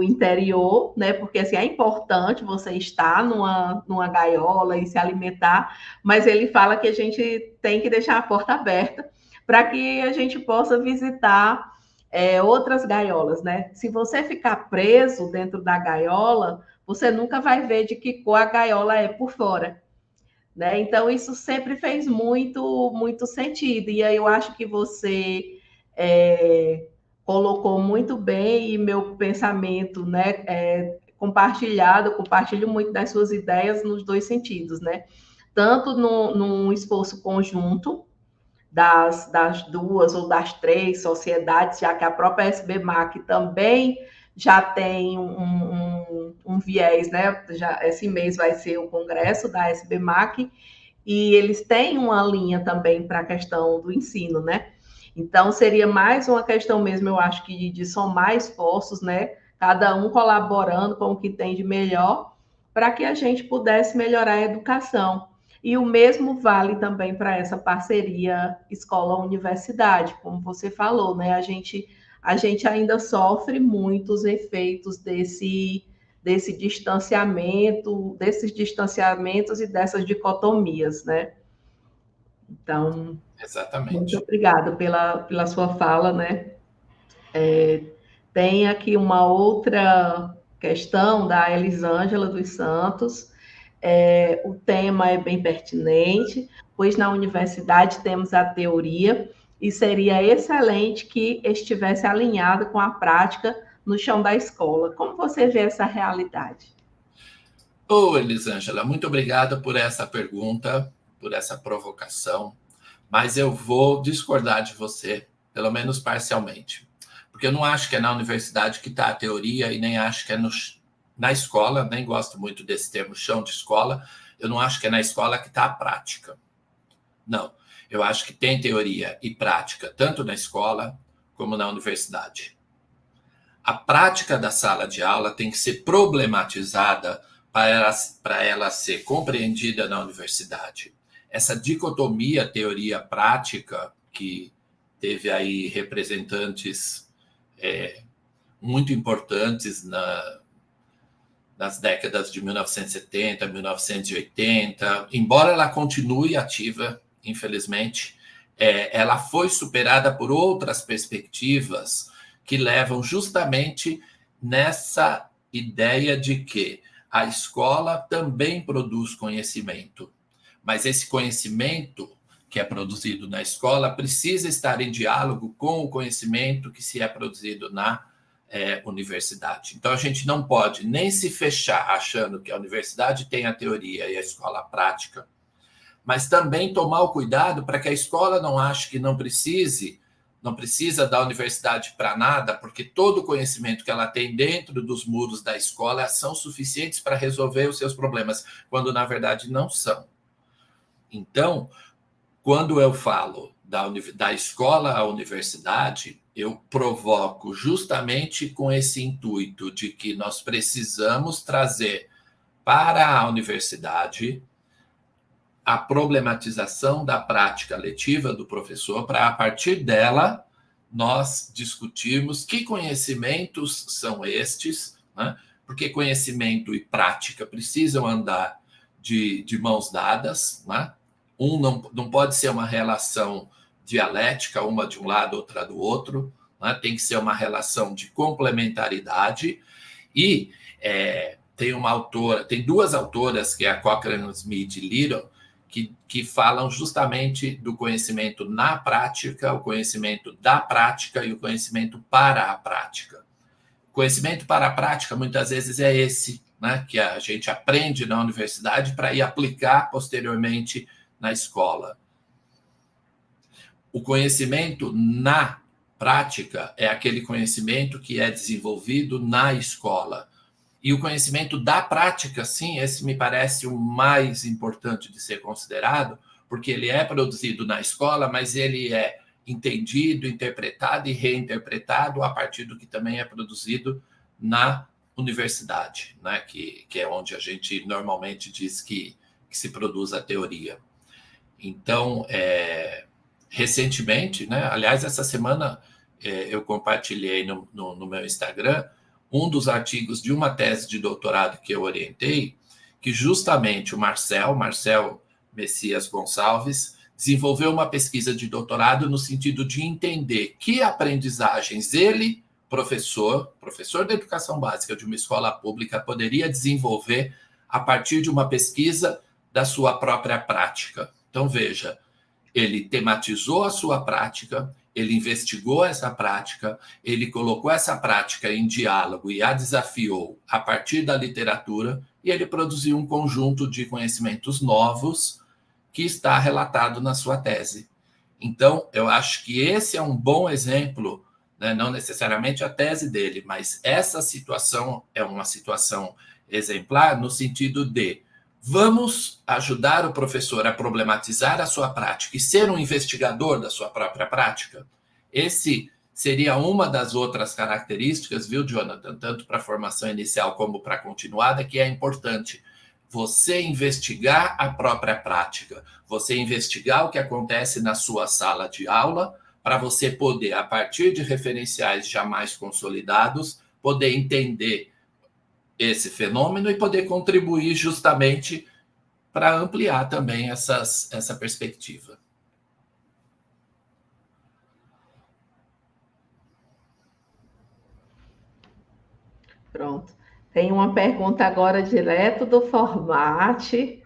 Speaker 2: interior, né? Porque assim, é importante você estar numa gaiola e se alimentar, mas ele fala que a gente tem que deixar a porta aberta para que a gente possa visitar outras gaiolas, né? Se você ficar preso dentro da gaiola, você nunca vai ver de que cor a gaiola é por fora, né? Então, isso sempre fez muito sentido. E aí eu acho que você colocou muito bem e meu pensamento, né? Compartilho muito das suas ideias nos dois sentidos, né? Tanto num esforço conjunto das duas ou das três sociedades, já que a própria SBMAC também já tem um viés, né? Esse mês vai ser o congresso da SBMAC, e eles têm uma linha também para a questão do ensino, né? Então, seria mais uma questão mesmo, eu acho que de somar esforços, né? Cada um colaborando com o que tem de melhor, para que a gente pudesse melhorar a educação. E o mesmo vale também para essa parceria escola-universidade, como você falou, né? A gente ainda sofre muitos efeitos desses distanciamentos e dessas dicotomias, né? Então, muito
Speaker 3: Exatamente.
Speaker 2: obrigada pela sua fala, né? Tem aqui uma outra questão da Elisângela dos Santos. O tema é bem pertinente, pois na universidade temos a teoria e seria excelente que estivesse alinhado com a prática no chão da escola. Como você vê essa realidade?
Speaker 3: Elisângela, muito obrigado por essa pergunta, por essa provocação, mas eu vou discordar de você, pelo menos parcialmente, porque eu não acho que é na universidade que está a teoria e nem acho que é na escola, nem gosto muito desse termo chão de escola, eu não acho que é na escola que está a prática. Não, eu acho que tem teoria e prática, tanto na escola como na universidade. A prática da sala de aula tem que ser problematizada para ela ser compreendida na universidade. Essa dicotomia teoria-prática, que teve aí representantes muito importantes nas décadas de 1970, 1980, embora ela continue ativa, infelizmente, ela foi superada por outras perspectivas que levam justamente nessa ideia de que a escola também produz conhecimento, mas esse conhecimento que é produzido na escola precisa estar em diálogo com o conhecimento que se é produzido na universidade. Então, a gente não pode nem se fechar achando que a universidade tem a teoria e a escola a prática, mas também tomar o cuidado para que a escola não ache que não precisa da universidade para nada, porque todo o conhecimento que ela tem dentro dos muros da escola são suficientes para resolver os seus problemas, quando na verdade não são. Então, quando eu falo da escola à universidade, eu provoco justamente com esse intuito de que nós precisamos trazer para a universidade a problematização da prática letiva do professor, para, a partir dela, nós discutirmos que conhecimentos são estes, né? Porque conhecimento e prática precisam andar de mãos dadas, né? Não pode ser uma relação dialética, uma de um lado, outra do outro, né? Tem que ser uma relação de complementaridade. E tem duas autoras, que é a Cochrane Smith e Little, que falam justamente do conhecimento na prática, o conhecimento da prática e o conhecimento para a prática. O conhecimento para a prática, muitas vezes, é esse, né, que a gente aprende na universidade para ir aplicar posteriormente na escola. O conhecimento na prática é aquele conhecimento que é desenvolvido na escola. E o conhecimento da prática, sim, esse me parece o mais importante de ser considerado, porque ele é produzido na escola, mas ele é entendido, interpretado e reinterpretado a partir do que também é produzido na universidade, né? Que é onde a gente normalmente diz que se produz a teoria. Então, recentemente, né? Aliás, essa semana eu compartilhei no meu Instagram um dos artigos de uma tese de doutorado que eu orientei, que justamente o Marcel Messias Gonçalves desenvolveu uma pesquisa de doutorado no sentido de entender que aprendizagens ele, professor da educação básica de uma escola pública, poderia desenvolver a partir de uma pesquisa da sua própria prática. Então, veja, ele tematizou a sua prática, ele investigou essa prática, ele colocou essa prática em diálogo e a desafiou a partir da literatura, e ele produziu um conjunto de conhecimentos novos que está relatado na sua tese. Então, eu acho que esse é um bom exemplo, né? Não necessariamente a tese dele, mas essa situação é uma situação exemplar no sentido de vamos ajudar o professor a problematizar a sua prática e ser um investigador da sua própria prática. Esse seria uma das outras características, viu, Jonathan, tanto para a formação inicial como para a continuada, que é importante. Você investigar a própria prática, você investigar o que acontece na sua sala de aula, para você poder, a partir de referenciais já mais consolidados, poder entender esse fenômeno e poder contribuir justamente para ampliar também essa perspectiva.
Speaker 2: Pronto. Tem uma pergunta agora direto do Formate.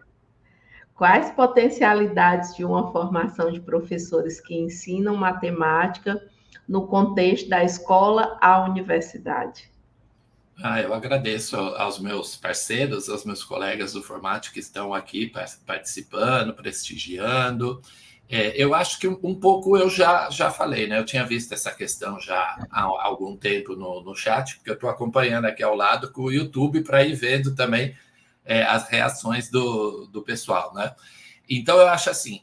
Speaker 2: Quais potencialidades de uma formação de professores que ensinam matemática no contexto da escola à universidade?
Speaker 3: Eu agradeço aos meus parceiros, aos meus colegas do Formate que estão aqui participando, prestigiando. Eu acho que um pouco eu já falei, né? Eu tinha visto essa questão já há algum tempo no chat, porque eu estou acompanhando aqui ao lado com o YouTube para ir vendo também as reações do pessoal, né? Então, eu acho assim,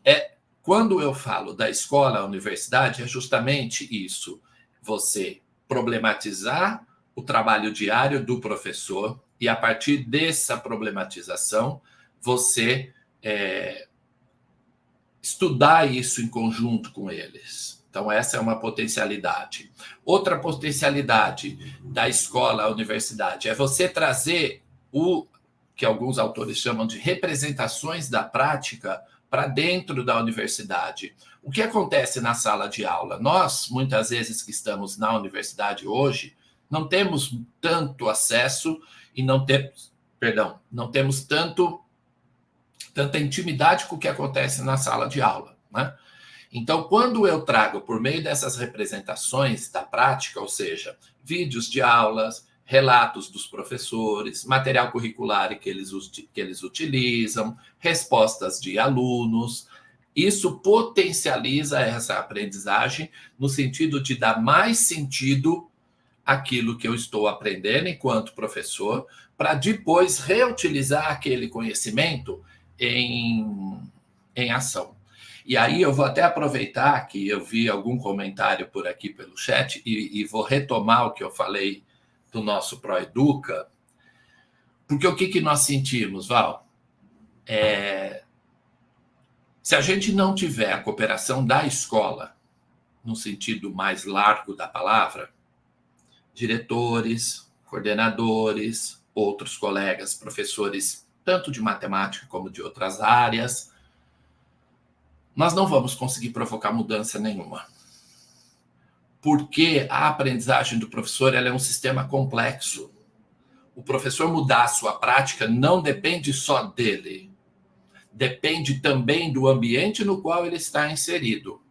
Speaker 3: quando eu falo da escola à universidade, é justamente isso, você problematizar o trabalho diário do professor e, a partir dessa problematização, você estudar isso em conjunto com eles. Então, essa é uma potencialidade. Outra potencialidade da escola à universidade é você trazer o que alguns autores chamam de representações da prática para dentro da universidade. O que acontece na sala de aula? Nós, muitas vezes que estamos na universidade hoje, não temos tanto acesso e não temos tanta intimidade com o que acontece na sala de aula, né? Então, quando eu trago por meio dessas representações da prática, ou seja, vídeos de aulas, relatos dos professores, material curricular que eles utilizam, respostas de alunos, isso potencializa essa aprendizagem no sentido de dar mais sentido àquilo que eu estou aprendendo enquanto professor, para depois reutilizar aquele conhecimento em ação. E aí eu vou até aproveitar que eu vi algum comentário por aqui pelo chat e vou retomar o que eu falei do nosso ProEduca, porque o que nós sentimos, Val? Se a gente não tiver a cooperação da escola, no sentido mais largo da palavra, diretores, coordenadores, outros colegas, professores, tanto de matemática como de outras áreas, nós não vamos conseguir provocar mudança nenhuma. Porque a aprendizagem do professor ela é um sistema complexo. O professor mudar a sua prática não depende só dele. Depende também do ambiente no qual ele está inserido.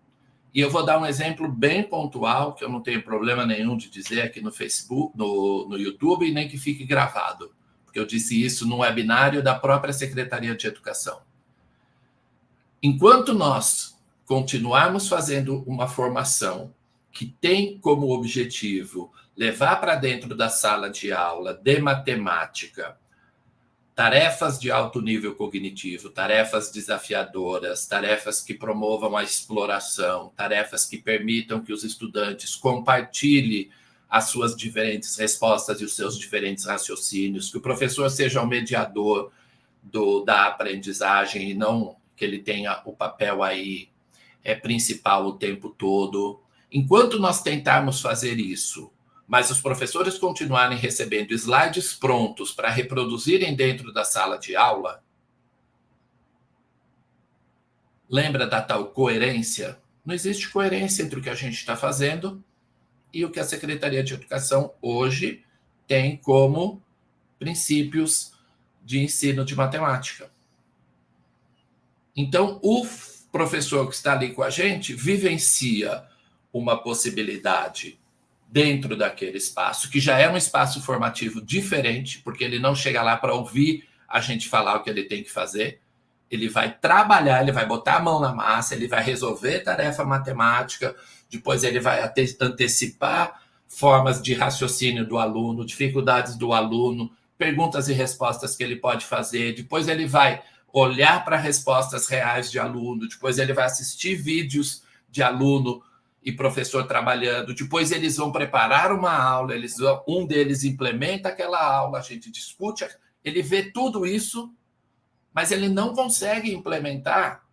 Speaker 3: E eu vou dar um exemplo bem pontual, que eu não tenho problema nenhum de dizer aqui no Facebook, no YouTube, nem que fique gravado. Porque eu disse isso no webinário da própria Secretaria de Educação. Enquanto nós continuarmos fazendo uma formação que tem como objetivo levar para dentro da sala de aula de matemática tarefas de alto nível cognitivo, tarefas desafiadoras, tarefas que promovam a exploração, tarefas que permitam que os estudantes compartilhem as suas diferentes respostas e os seus diferentes raciocínios, que o professor seja o mediador da aprendizagem e não que ele tenha o papel aí principal o tempo todo. Enquanto nós tentarmos fazer isso, mas os professores continuarem recebendo slides prontos para reproduzirem dentro da sala de aula, Lembra da tal coerência? Não existe coerência entre o que a gente está fazendo e o que a Secretaria de Educação hoje tem como princípios de ensino de matemática. Então, o professor que está ali com a gente vivencia uma possibilidade dentro daquele espaço, que já é um espaço formativo diferente, porque ele não chega lá para ouvir a gente falar o que ele tem que fazer. Ele vai trabalhar, ele vai botar a mão na massa, ele vai resolver tarefa matemática, depois ele vai antecipar formas de raciocínio do aluno, dificuldades do aluno, perguntas e respostas que ele pode fazer, depois ele vai olhar para respostas reais de aluno, depois ele vai assistir vídeos de aluno e professor trabalhando, depois eles vão preparar uma aula, um deles implementa aquela aula, a gente discute, ele vê tudo isso, mas ele não consegue implementar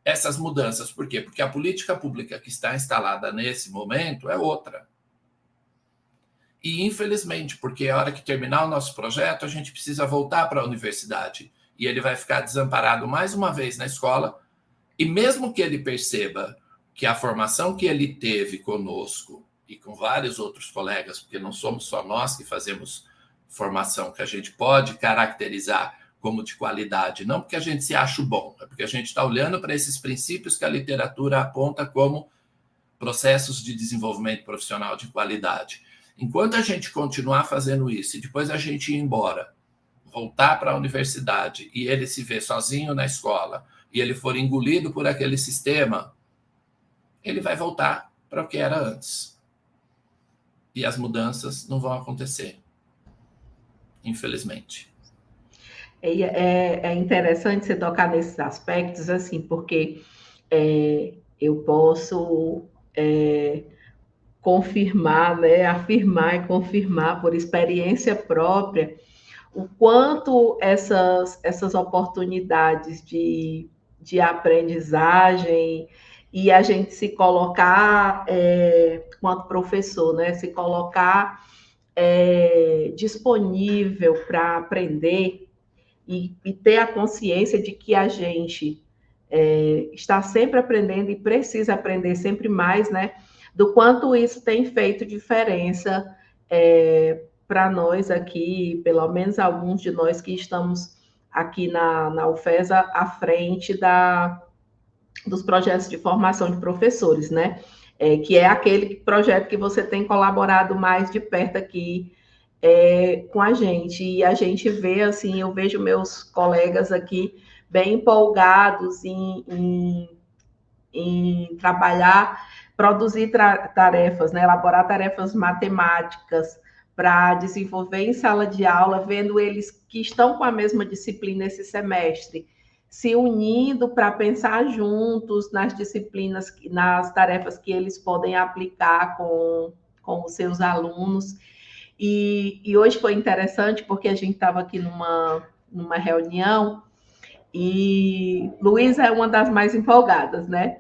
Speaker 3: essas mudanças. Por quê? Porque a política pública que está instalada nesse momento é outra. E, infelizmente, porque a hora que terminar o nosso projeto, a gente precisa voltar para a universidade. E ele vai ficar desamparado mais uma vez na escola. E mesmo que ele perceba que a formação que ele teve conosco e com vários outros colegas, porque não somos só nós que fazemos formação que a gente pode caracterizar como de qualidade, não porque a gente se acha bom, é porque a gente está olhando para esses princípios que a literatura aponta como processos de desenvolvimento profissional de qualidade. Enquanto a gente continuar fazendo isso e depois a gente ir embora, voltar para a universidade e ele se ver sozinho na escola e ele for engolido por aquele sistema, ele vai voltar para o que era antes. E as mudanças não vão acontecer, infelizmente.
Speaker 2: É interessante você tocar nesses aspectos, assim, porque eu posso confirmar, né, afirmar e confirmar por experiência própria o quanto essas oportunidades de aprendizagem e a gente se colocar, quanto professor, né, se colocar disponível para aprender e ter a consciência de que a gente está sempre aprendendo e precisa aprender sempre mais, né? Do quanto isso tem feito diferença para nós aqui, pelo menos alguns de nós que estamos aqui na UFESA à frente dos projetos de formação de professores, né? Que é aquele projeto que você tem colaborado mais de perto aqui com a gente. E a gente vê, assim, eu vejo meus colegas aqui bem empolgados em trabalhar, produzir tarefas, né? Elaborar tarefas matemáticas para desenvolver em sala de aula, vendo eles que estão com a mesma disciplina esse semestre, se unindo para pensar juntos nas disciplinas, nas tarefas que eles podem aplicar com os seus alunos. E hoje foi interessante porque a gente estava aqui numa reunião e Luísa é uma das mais empolgadas, né?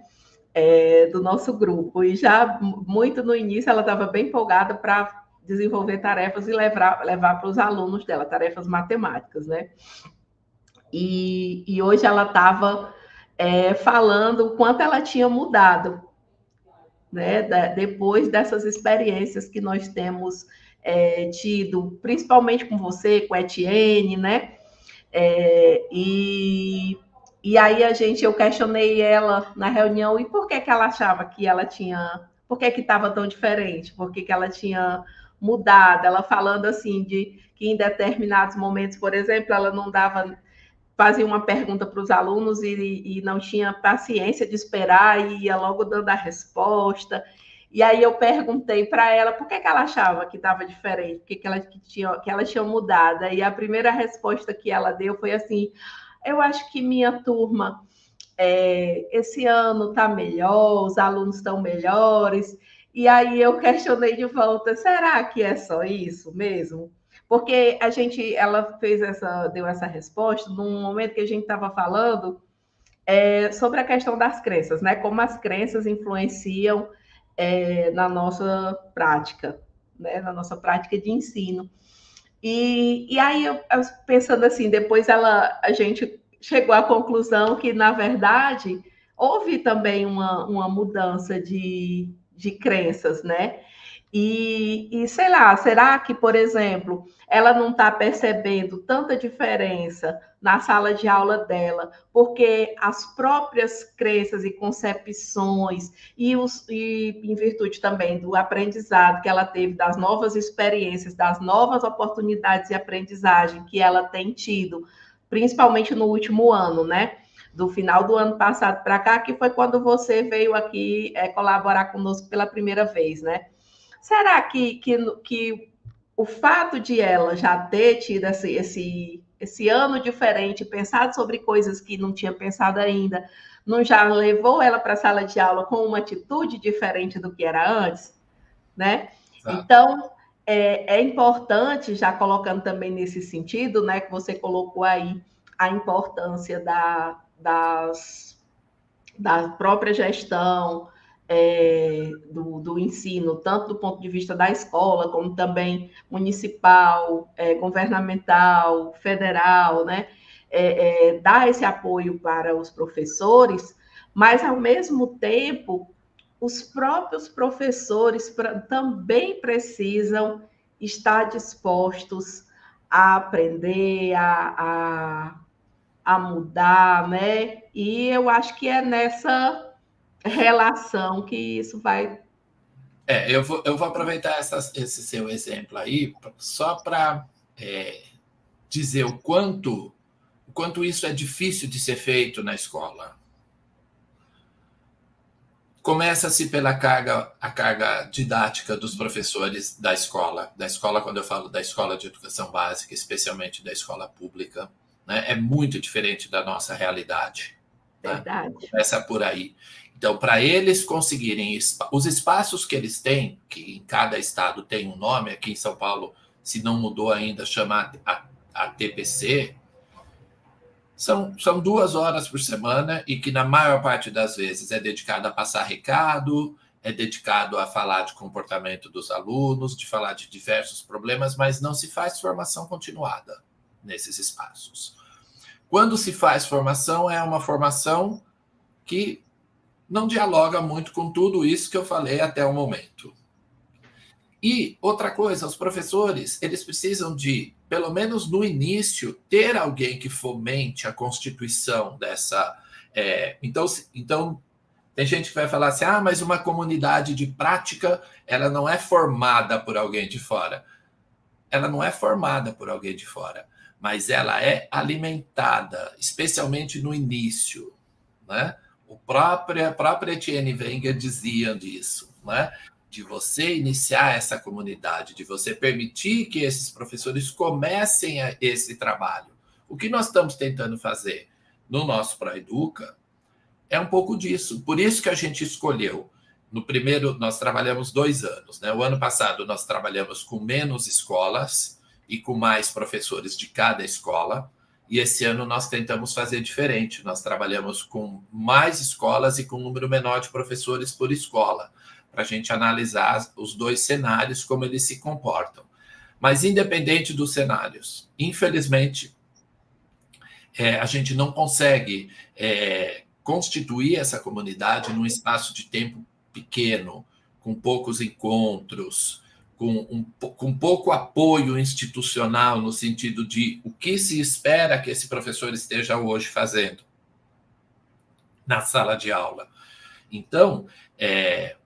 Speaker 2: Do nosso grupo. E já muito no início ela estava bem empolgada para desenvolver tarefas e levar para os alunos dela, tarefas matemáticas, né? E hoje ela estava falando o quanto ela tinha mudado, né? Depois dessas experiências que nós temos tido, principalmente com você, com a Etienne, né? E aí eu questionei ela na reunião, e por que ela achava que ela tinha, por que estava tão diferente, por que ela tinha mudado, ela falando assim, de que em determinados momentos, por exemplo, ela não fazia uma pergunta para os alunos e não tinha paciência de esperar e ia logo dando a resposta. E aí eu perguntei para ela por que ela achava que estava diferente, que ela tinha mudado. E a primeira resposta que ela deu foi assim: eu acho que minha turma esse ano está melhor, os alunos estão melhores. E aí eu questionei de volta: será que é só isso mesmo? Porque ela deu essa resposta num momento que a gente estava falando sobre a questão das crenças, né? Como as crenças influenciam na nossa prática, né? Na nossa prática de ensino. E aí, eu pensando assim, depois a gente chegou à conclusão que, na verdade, houve também uma mudança de crenças, né? E sei lá, será que, por exemplo, ela não está percebendo tanta diferença na sala de aula dela, porque as próprias crenças e concepções, e em virtude também do aprendizado que ela teve, das novas experiências, das novas oportunidades de aprendizagem que ela tem tido, principalmente no último ano, né? Do final do ano passado para cá, que foi quando você veio aqui colaborar conosco pela primeira vez, né? Será que o fato de ela já ter tido esse ano diferente, pensado sobre coisas que não tinha pensado ainda, não já levou ela para a sala de aula com uma atitude diferente do que era antes, né?
Speaker 3: Exato.
Speaker 2: Então, é importante, já colocando também nesse sentido, né, que você colocou aí a importância da própria gestão, do ensino, tanto do ponto de vista da escola, como também municipal, governamental, federal, né? Dar esse apoio para os professores, mas, ao mesmo tempo, os próprios professores também precisam estar dispostos a aprender, a mudar, né? E eu acho que é nessa relação que isso vai.
Speaker 3: Eu vou aproveitar esse seu exemplo aí só para dizer o quanto isso é difícil de ser feito na escola. Começa-se pela a carga didática dos professores da escola. Da escola, quando eu falo da escola de educação básica, especialmente da escola pública, né, é muito diferente da nossa realidade.
Speaker 2: Verdade.
Speaker 3: Né? Começa por aí. Então, para eles conseguirem os espaços que eles têm, que em cada estado tem um nome, aqui em São Paulo, se não mudou ainda, chama a TPC, são 2 horas por semana e que na maior parte das vezes é dedicado a passar recado, é dedicado a falar de comportamento dos alunos, de falar de diversos problemas, mas não se faz formação continuada nesses espaços. Quando se faz formação, é uma formação que não dialoga muito com tudo isso que eu falei até o momento. E outra coisa, os professores, eles precisam de, pelo menos no início, ter alguém que fomente a constituição dessa... Então, tem gente que vai falar assim, mas uma comunidade de prática, ela não é formada por alguém de fora. Ela não é formada por alguém de fora, mas ela é alimentada, especialmente no início, né? A própria Etienne Wenger dizia disso, né? De você iniciar essa comunidade, de você permitir que esses professores comecem esse trabalho. O que nós estamos tentando fazer no nosso ProEduca é um pouco disso. Por isso que a gente escolheu. No primeiro, nós trabalhamos 2 anos. Né? O ano passado, nós trabalhamos com menos escolas e com mais professores de cada escola. E esse ano nós tentamos fazer diferente. Nós trabalhamos com mais escolas e com um número menor de professores por escola, para a gente analisar os 2 cenários, como eles se comportam. Mas, independente dos cenários, infelizmente, a gente não consegue constituir essa comunidade num espaço de tempo pequeno, com poucos encontros, com pouco apoio institucional, no sentido de o que se espera que esse professor esteja hoje fazendo na sala de aula. Então, é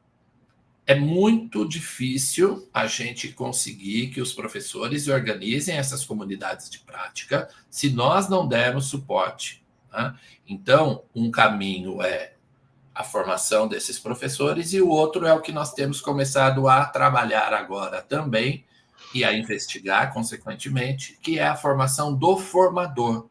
Speaker 3: muito difícil a gente conseguir que os professores organizem essas comunidades de prática se nós não dermos suporte. Né? Então, um caminho é a formação desses professores e o outro é o que nós temos começado a trabalhar agora também e a investigar, consequentemente, que é a formação do formador.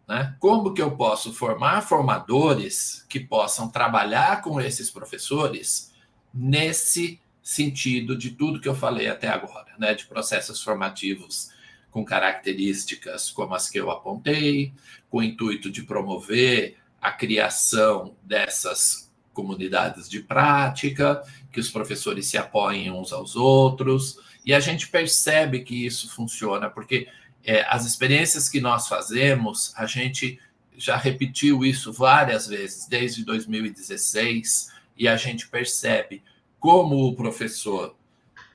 Speaker 3: Né? Como que eu posso formar formadores que possam trabalhar com esses professores nesse sentido de tudo que eu falei até agora, né? De processos formativos com características como as que eu apontei, com o intuito de promover a criação dessas comunidades de prática, que os professores se apoiem uns aos outros, e a gente percebe que isso funciona, porque as experiências que nós fazemos, a gente já repetiu isso várias vezes, desde 2016, e a gente percebe como o professor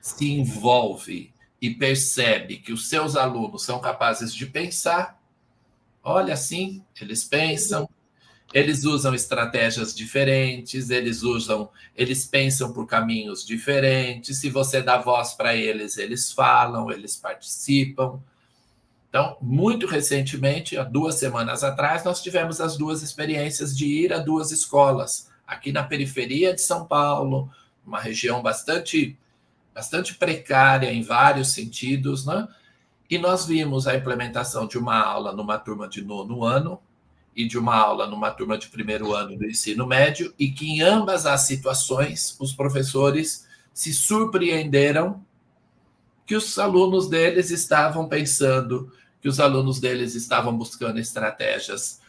Speaker 3: se envolve e percebe que os seus alunos são capazes de pensar. Olha, sim, eles pensam, eles usam estratégias diferentes, eles pensam por caminhos diferentes. Se você dá voz para eles, eles falam, eles participam. Então, muito recentemente, há 2 semanas atrás, nós tivemos as 2 experiências de ir a 2 escolas, aqui na periferia de São Paulo, uma região bastante precária em vários sentidos, né? E nós vimos a implementação de uma aula numa turma de 9º ano e de uma aula numa turma de 1º ano do ensino médio, e que em ambas as situações os professores se surpreenderam que os alunos deles estavam pensando, que os alunos deles estavam buscando estratégias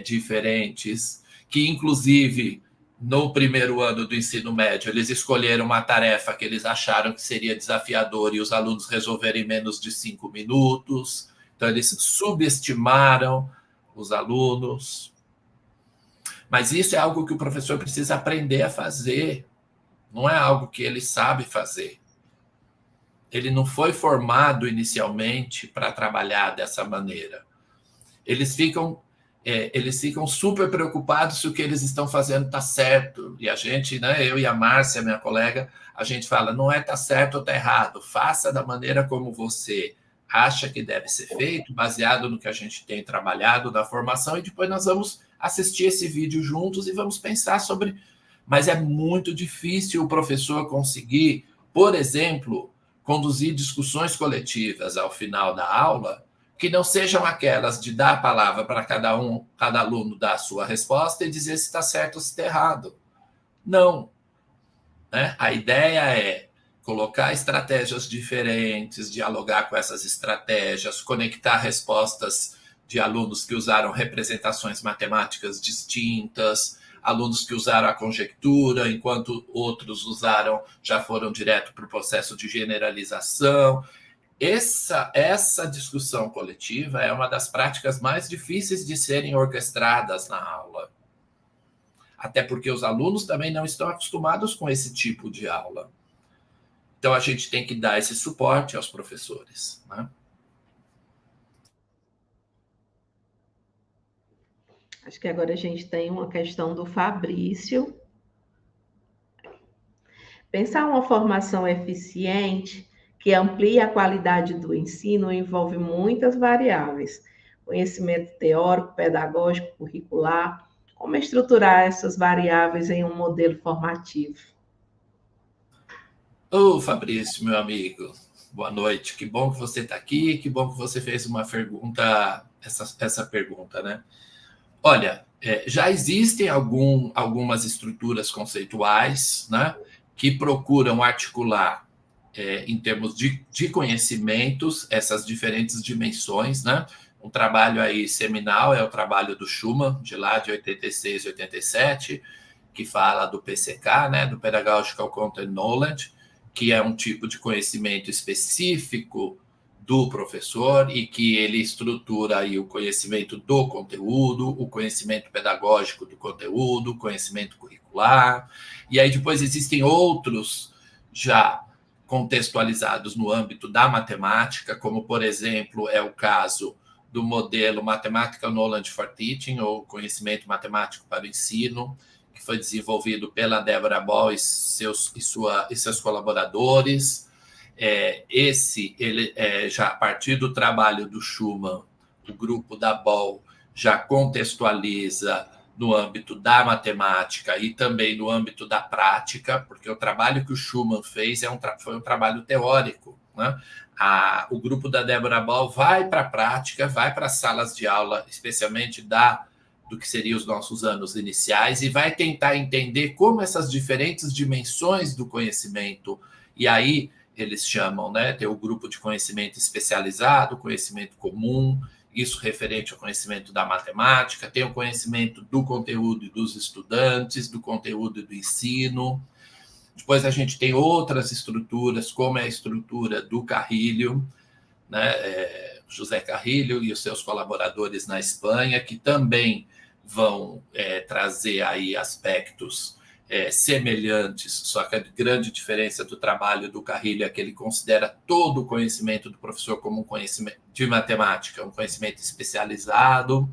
Speaker 3: diferentes, que inclusive no 1º ano do ensino médio eles escolheram uma tarefa que eles acharam que seria desafiadora e os alunos resolveram em menos de 5 minutos. Então eles subestimaram os alunos. Mas isso é algo que o professor precisa aprender a fazer. Não é algo que ele sabe fazer. Ele não foi formado inicialmente para trabalhar dessa maneira. Eles ficam super preocupados se o que eles estão fazendo está certo. E a gente, né, eu e a Márcia, minha colega, a gente fala, não é está certo ou está errado. Faça da maneira como você acha que deve ser feito, baseado no que a gente tem trabalhado na formação, e depois nós vamos assistir esse vídeo juntos e vamos pensar sobre... Mas é muito difícil o professor conseguir, por exemplo, conduzir discussões coletivas ao final da aula que não sejam aquelas de dar a palavra para cada aluno dar a sua resposta e dizer se está certo ou se está errado. Não. Né? A ideia é colocar estratégias diferentes, dialogar com essas estratégias, conectar respostas de alunos que usaram representações matemáticas distintas, alunos que usaram a conjectura, enquanto outros já foram direto para o processo de generalização. Essa discussão coletiva é uma das práticas mais difíceis de serem orquestradas na aula. Até porque os alunos também não estão acostumados com esse tipo de aula. Então, a gente tem que dar esse suporte aos professores, né?
Speaker 2: Acho que agora a gente tem uma questão do Fabrício. Pensar uma formação eficiente que amplie a qualidade do ensino envolve muitas variáveis. Conhecimento teórico, pedagógico, curricular. Como estruturar essas variáveis em um modelo formativo?
Speaker 3: Ô, Fabrício, meu amigo, boa noite. Que bom que você está aqui, que bom que você fez uma pergunta, essa pergunta, né? Olha, já existem algumas estruturas conceituais, né, que procuram articular, em termos de conhecimentos, essas diferentes dimensões, né? Um trabalho aí seminal é o trabalho do Schumann, de lá de 86 e 87, que fala do PCK, né, do Pedagogical Content Knowledge, que é um tipo de conhecimento específico do professor e que ele estrutura aí o conhecimento do conteúdo, o conhecimento pedagógico do conteúdo, o conhecimento curricular. E aí depois existem outros já contextualizados no âmbito da matemática, como, por exemplo, é o caso do modelo Mathematical Knowledge for Teaching, ou conhecimento matemático para o ensino, que foi desenvolvido pela Deborah Ball e seus colaboradores. Já a partir do trabalho do Schumann, o grupo da Ball já contextualiza no âmbito da matemática e também no âmbito da prática, porque o trabalho que o Schumann fez foi um trabalho teórico, né? O grupo da Deborah Ball vai para a prática, vai para as salas de aula, especialmente do que seriam os nossos anos iniciais, e vai tentar entender como essas diferentes dimensões do conhecimento, e aí eles chamam, né, tem o grupo de conhecimento especializado, conhecimento comum, isso referente ao conhecimento da matemática, tem o conhecimento do conteúdo dos estudantes, do conteúdo do ensino. Depois a gente tem outras estruturas, como é a estrutura do Carrilho, né, José Carrilho e os seus colaboradores na Espanha, que também vão trazer aí aspectos semelhantes, só que a grande diferença do trabalho do Carrilho é que ele considera todo o conhecimento do professor como um conhecimento de matemática, um conhecimento especializado.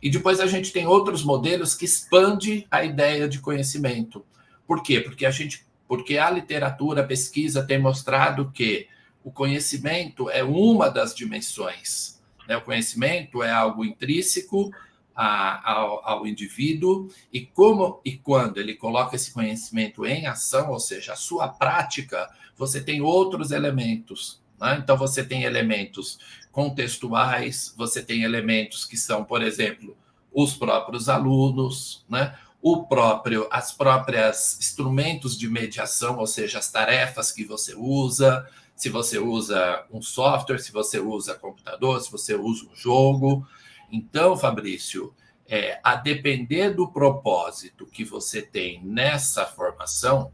Speaker 3: E depois a gente tem outros modelos que expandem a ideia de conhecimento. Por quê? Porque a literatura, a pesquisa tem mostrado que o conhecimento é uma das dimensões, né? O conhecimento é algo intrínseco ao indivíduo, e como e quando ele coloca esse conhecimento em ação, ou seja, a sua prática, você tem outros elementos, né? Então, você tem elementos contextuais, você tem elementos que são, por exemplo, os próprios alunos, né? As próprias instrumentos de mediação, ou seja, as tarefas que você usa, se você usa um software, se você usa computador, se você usa um jogo. Então, Fabrício, a depender do propósito que você tem nessa formação,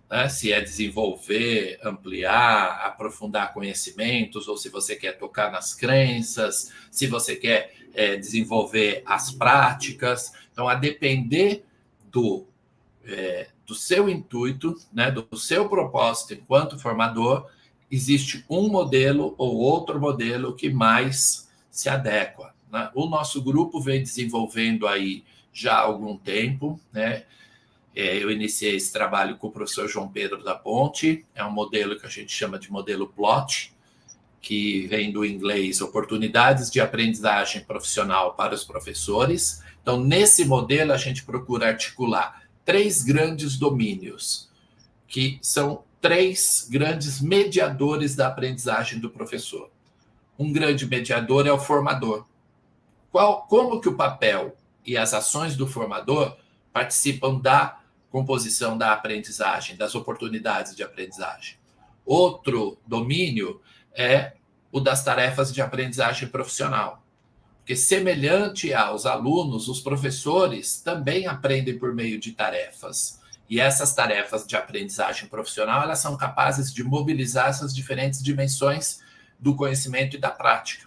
Speaker 3: né, se é desenvolver, ampliar, aprofundar conhecimentos, ou se você quer tocar nas crenças, se você quer desenvolver as práticas. Então, a depender do seu intuito, né, do seu propósito enquanto formador, existe um modelo ou outro modelo que mais se adequa, né? O nosso grupo vem desenvolvendo aí já há algum tempo, né? Eu iniciei esse trabalho com o professor João Pedro da Ponte, é um modelo que a gente chama de modelo PLOT, que vem do inglês Oportunidades de Aprendizagem Profissional para os Professores. Então, nesse modelo, a gente procura articular 3 grandes domínios, que são 3 grandes mediadores da aprendizagem do professor. Um grande mediador é o formador. Como que o papel e as ações do formador participam da composição da aprendizagem, das oportunidades de aprendizagem. Outro domínio é o das tarefas de aprendizagem profissional. Porque, semelhante aos alunos, os professores também aprendem por meio de tarefas. E essas tarefas de aprendizagem profissional, elas são capazes de mobilizar essas diferentes dimensões do conhecimento e da prática.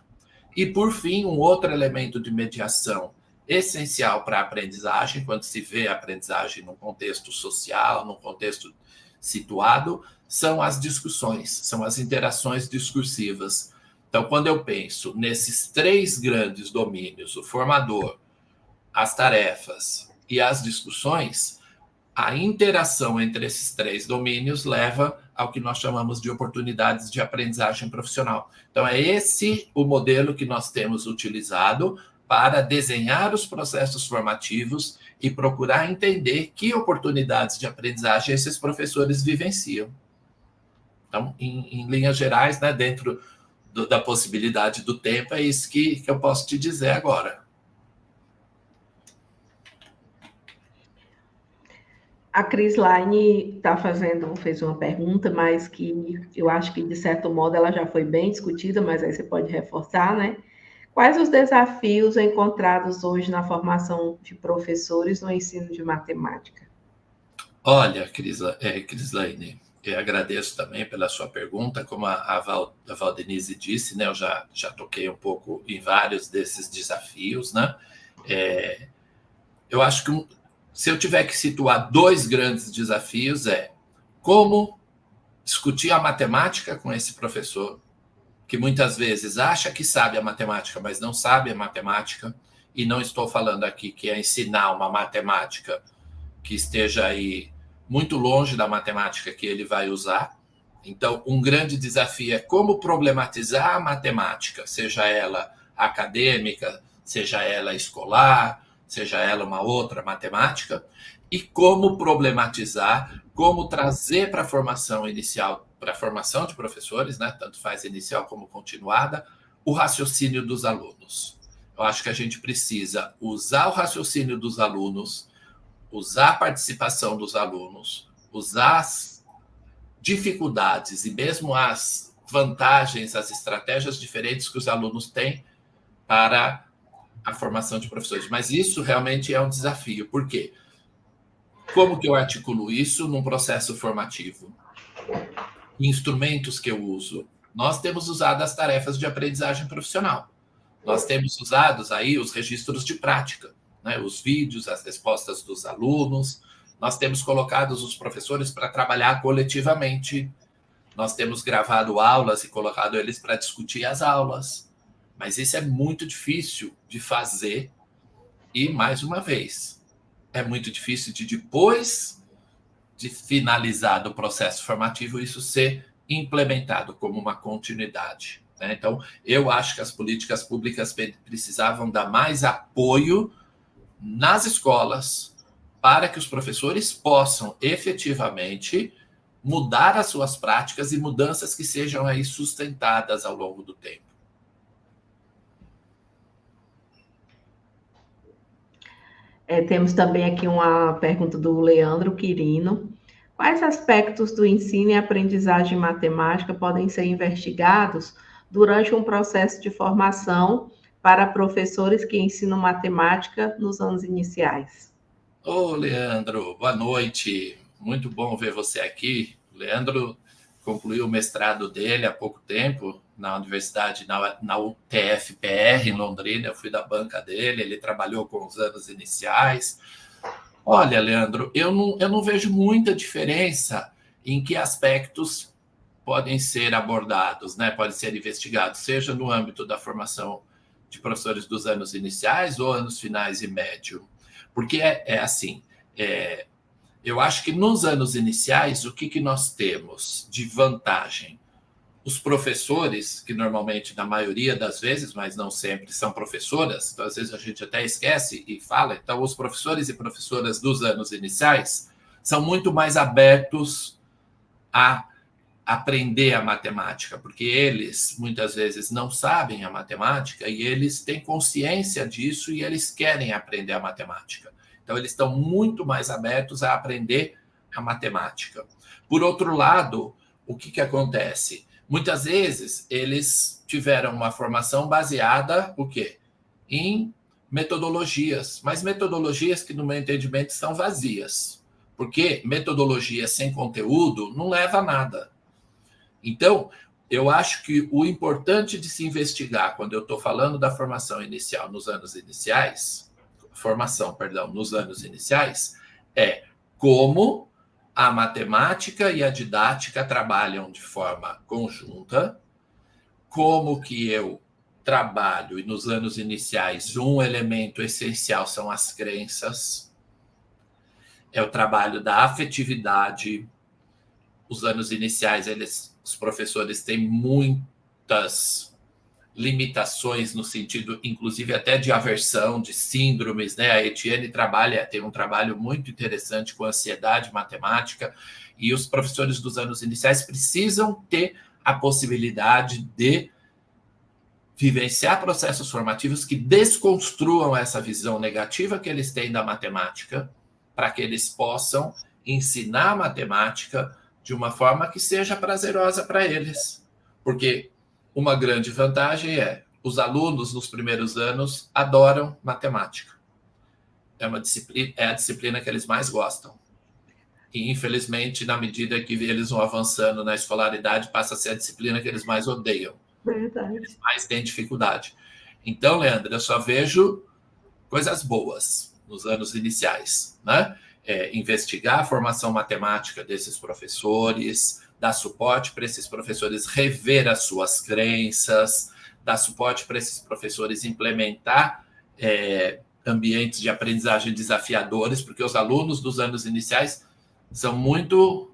Speaker 3: E, por fim, um outro elemento de mediação essencial para a aprendizagem, quando se vê a aprendizagem num contexto social, num contexto situado, são as discussões, são as interações discursivas. Então, quando eu penso nesses 3 grandes domínios, o formador, as tarefas e as discussões, a interação entre esses 3 domínios leva ao que nós chamamos de oportunidades de aprendizagem profissional. Então, é esse o modelo que nós temos utilizado para desenhar os processos formativos e procurar entender que oportunidades de aprendizagem esses professores vivenciam. Então, em linhas gerais, né, dentro da possibilidade do tempo, é isso que eu posso te dizer agora.
Speaker 2: A Cris Laine fez uma pergunta, mas que eu acho que, de certo modo, ela já foi bem discutida, mas aí você pode reforçar, né? Quais os desafios encontrados hoje na formação de professores no ensino de matemática?
Speaker 3: Olha, Cris Laine, eu agradeço também pela sua pergunta. Como a Valdenise disse, né, eu já toquei um pouco em vários desses desafios, né? Eu acho que se eu tiver que situar 2 grandes desafios, como discutir a matemática com esse professor, que muitas vezes acha que sabe a matemática, mas não sabe a matemática, e não estou falando aqui que é ensinar uma matemática que esteja aí muito longe da matemática que ele vai usar. Então, um grande desafio é como problematizar a matemática, seja ela acadêmica, seja ela escolar, seja ela uma outra matemática, e como problematizar, como trazer para a formação inicial, para a formação de professores, né, tanto faz inicial como continuada, o raciocínio dos alunos. Eu acho que a gente precisa usar o raciocínio dos alunos, usar a participação dos alunos, usar as dificuldades e mesmo as vantagens, as estratégias diferentes que os alunos têm para a formação de professores. Mas isso realmente é um desafio. Por quê? Como que eu articulo isso num processo formativo? Instrumentos que eu uso, nós temos usado as tarefas de aprendizagem profissional. Nós temos usado aí os registros de prática, né? Os vídeos, as respostas dos alunos. Nós temos colocado os professores para trabalhar coletivamente. Nós temos gravado aulas e colocado eles para discutir as aulas. Mas isso é muito difícil de fazer. E, mais uma vez, é muito difícil de, depois de finalizado o processo formativo, isso ser implementado como uma continuidade, né? Então, eu acho que as políticas públicas precisavam dar mais apoio nas escolas para que os professores possam efetivamente mudar as suas práticas e mudanças que sejam aí sustentadas ao longo do tempo.
Speaker 2: Temos também aqui uma pergunta do Leandro Quirino. Quais aspectos do ensino e aprendizagem matemática podem ser investigados durante um processo de formação para professores que ensinam matemática nos anos iniciais?
Speaker 3: Ô, Leandro, boa noite. Muito bom ver você aqui. O Leandro concluiu o mestrado dele há pouco tempo na universidade, na UTF-PR, em Londrina. Eu fui da banca dele, ele trabalhou com os anos iniciais. Olha, Leandro, eu não vejo muita diferença em que aspectos podem ser abordados, né? Podem ser investigados, seja no âmbito da formação de professores dos anos iniciais ou anos finais e médio. Porque assim, eu acho que nos anos iniciais, o que nós temos de vantagem? Os professores, que normalmente, na maioria das vezes, mas não sempre, são professoras, então às vezes a gente até esquece e fala, então os professores e professoras dos anos iniciais são muito mais abertos a aprender a matemática, porque eles, muitas vezes, não sabem a matemática e eles têm consciência disso e eles querem aprender a matemática. Então, eles estão muito mais abertos a aprender a matemática. Por outro lado, o que acontece? Muitas vezes, eles tiveram uma formação baseada, o quê? Em metodologias, mas metodologias que, no meu entendimento, são vazias, porque metodologia sem conteúdo não leva a nada. Então, eu acho que o importante de se investigar, quando eu estou falando da formação inicial nos anos iniciais, nos anos iniciais, é como a matemática e a didática trabalham de forma conjunta, como que eu trabalho, e nos anos iniciais um elemento essencial são as crenças, é o trabalho da afetividade. Os anos iniciais, os professores têm muitas limitações no sentido, inclusive, até de aversão, de síndromes, né? A Etienne tem um trabalho muito interessante com ansiedade matemática, e os professores dos anos iniciais precisam ter a possibilidade de vivenciar processos formativos que desconstruam essa visão negativa que eles têm da matemática, para que eles possam ensinar matemática de uma forma que seja prazerosa para eles. Porque uma grande vantagem os alunos nos primeiros anos adoram matemática. É a disciplina que eles mais gostam. E, infelizmente, na medida que eles vão avançando na escolaridade, passa a ser a disciplina que eles mais odeiam.
Speaker 2: Verdade.
Speaker 3: Eles mais têm dificuldade. Então, Leandro, eu só vejo coisas boas nos anos iniciais, né? Investigar a formação matemática desses professores, dar suporte para esses professores rever as suas crenças, dar suporte para esses professores implementar ambientes de aprendizagem desafiadores, porque os alunos dos anos iniciais são muito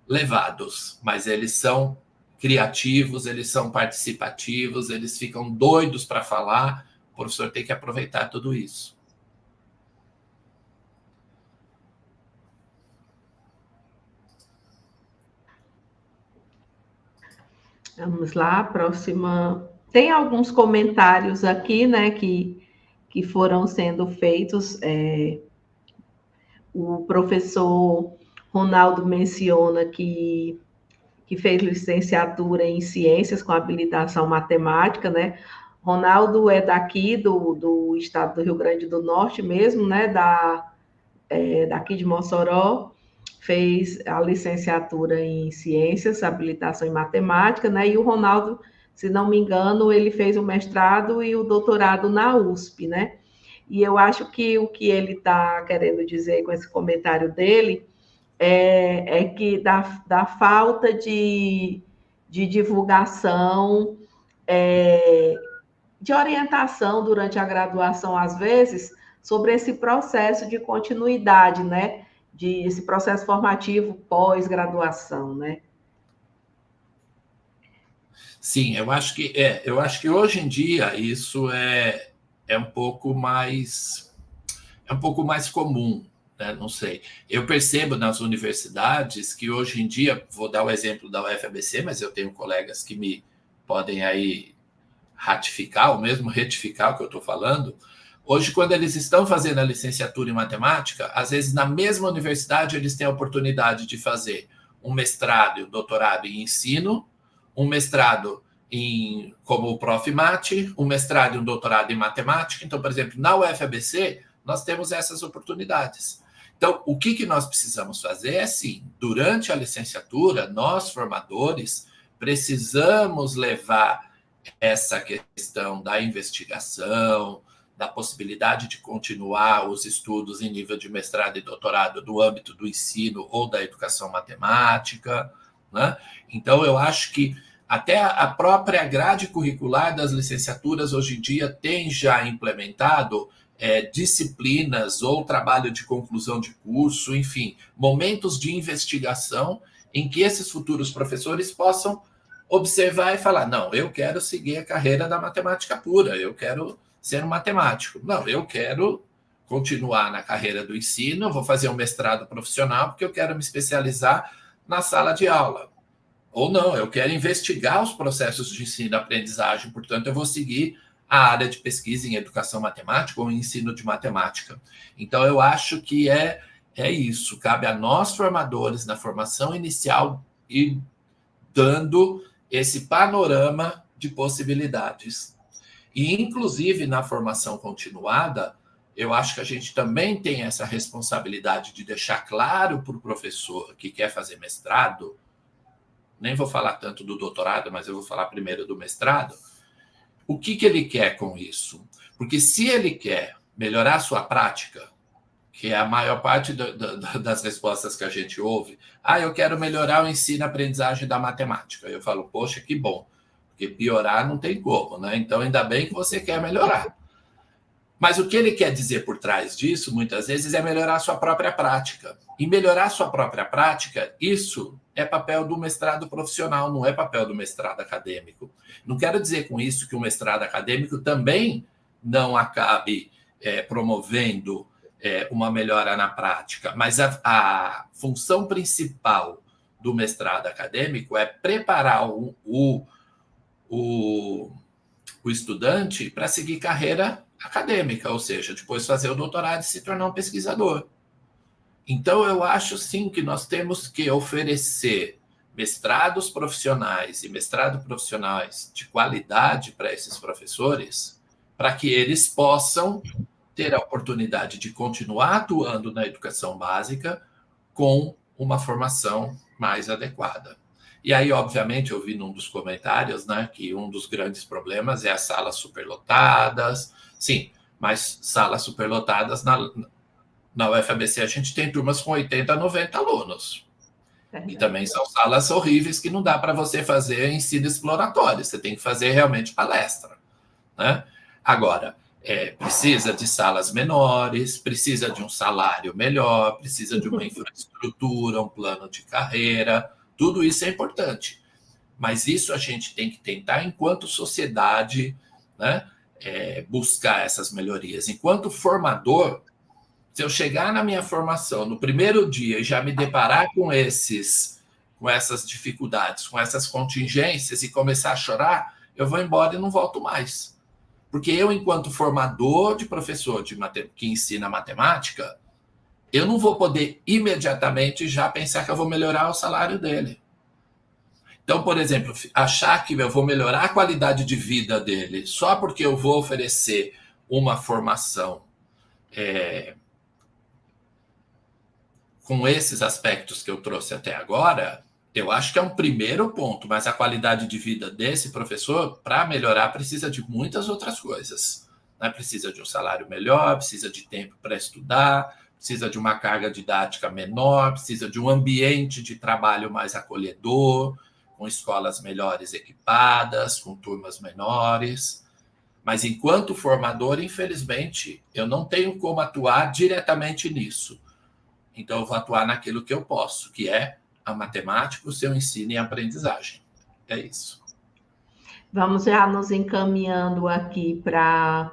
Speaker 3: levados, mas eles são criativos, eles são participativos, eles ficam doidos para falar. O professor tem que aproveitar tudo isso.
Speaker 2: Vamos lá, próxima. Tem alguns comentários aqui, né, que foram sendo feitos. O professor Ronaldo menciona que fez licenciatura em ciências com habilitação matemática, né? Ronaldo é daqui do estado do Rio Grande do Norte mesmo, né? Daqui de Mossoró. fez a licenciatura em Ciências, habilitação em Matemática, né? E o Ronaldo, se não me engano, ele fez o mestrado e o doutorado na USP, né? E eu acho que o que ele está querendo dizer com esse comentário dele é que da falta de divulgação, de orientação durante a graduação, às vezes, sobre esse processo de continuidade, né? Esse processo formativo pós-graduação, né?
Speaker 3: Sim, eu acho que hoje em dia isso é um pouco mais comum, né? Não sei. Eu percebo nas universidades que hoje em dia, vou dar o exemplo da UFABC, mas eu tenho colegas que me podem aí ratificar ou mesmo retificar o que eu estou falando. Hoje, quando eles estão fazendo a licenciatura em matemática, às vezes na mesma universidade eles têm a oportunidade de fazer um mestrado e um doutorado em ensino, um mestrado como o Prof. Mate, um mestrado e um doutorado em matemática. Então, por exemplo, na UFABC, nós temos essas oportunidades. Então, o que nós precisamos fazer é, sim, durante a licenciatura, nós, formadores, precisamos levar essa questão da investigação, da possibilidade de continuar os estudos em nível de mestrado e doutorado no âmbito do ensino ou da educação matemática, né? Então, eu acho que até a própria grade curricular das licenciaturas hoje em dia tem já implementado disciplinas ou trabalho de conclusão de curso, enfim, momentos de investigação em que esses futuros professores possam observar e falar, não, eu quero seguir a carreira da matemática pura, eu quero ser um matemático. Não, eu quero continuar na carreira do ensino, eu vou fazer um mestrado profissional porque eu quero me especializar na sala de aula. Ou não, eu quero investigar os processos de ensino e aprendizagem, portanto, eu vou seguir a área de pesquisa em educação matemática ou em ensino de matemática. Então, eu acho que é isso. Cabe a nós, formadores, na formação inicial, ir dando esse panorama de possibilidades. E, inclusive, na formação continuada, eu acho que a gente também tem essa responsabilidade de deixar claro para o professor que quer fazer mestrado, nem vou falar tanto do doutorado, mas eu vou falar primeiro do mestrado, o que ele quer com isso? Porque se ele quer melhorar a sua prática, que é a maior parte das respostas que a gente ouve, eu quero melhorar o ensino e aprendizagem da matemática. Eu falo, poxa, que bom, porque piorar não tem como, né? Então, ainda bem que você quer melhorar. Mas o que ele quer dizer por trás disso, muitas vezes, é melhorar a sua própria prática. E melhorar a sua própria prática, isso é papel do mestrado profissional, não é papel do mestrado acadêmico. Não quero dizer com isso que o mestrado acadêmico também não acabe promovendo uma melhora na prática, mas a função principal do mestrado acadêmico é preparar o estudante para seguir carreira acadêmica, ou seja, depois fazer o doutorado e se tornar um pesquisador. Então, eu acho, sim, que nós temos que oferecer mestrados profissionais e mestrados profissionais de qualidade para esses professores, para que eles possam ter a oportunidade de continuar atuando na educação básica com uma formação mais adequada. E aí, obviamente, eu vi num dos comentários, né, que um dos grandes problemas é as salas superlotadas. Sim, mas salas superlotadas na UFABC a gente tem turmas com 80, 90 alunos. E também são salas horríveis que não dá para você fazer ensino exploratório, você tem que fazer realmente palestra, né? Agora, precisa de salas menores, precisa de um salário melhor, precisa de uma infraestrutura, um plano de carreira, tudo isso é importante. Mas isso a gente tem que tentar, enquanto sociedade, né, buscar essas melhorias. Enquanto formador, se eu chegar na minha formação no primeiro dia e já me deparar com essas dificuldades, com essas contingências e começar a chorar, eu vou embora e não volto mais. Porque eu, enquanto formador de professor que ensina matemática, eu não vou poder imediatamente já pensar que eu vou melhorar o salário dele. Então, por exemplo, achar que eu vou melhorar a qualidade de vida dele só porque eu vou oferecer uma formação com esses aspectos que eu trouxe até agora, eu acho que é um primeiro ponto, mas a qualidade de vida desse professor, para melhorar, precisa de muitas outras coisas. Né? Precisa de um salário melhor, precisa de tempo para estudar, precisa de uma carga didática menor, precisa de um ambiente de trabalho mais acolhedor, com escolas melhores equipadas, com turmas menores. Mas, enquanto formador, infelizmente, eu não tenho como atuar diretamente nisso. Então, eu vou atuar naquilo que eu posso, que é a matemática, o seu ensino e a aprendizagem. É isso.
Speaker 2: Vamos já nos encaminhando aqui para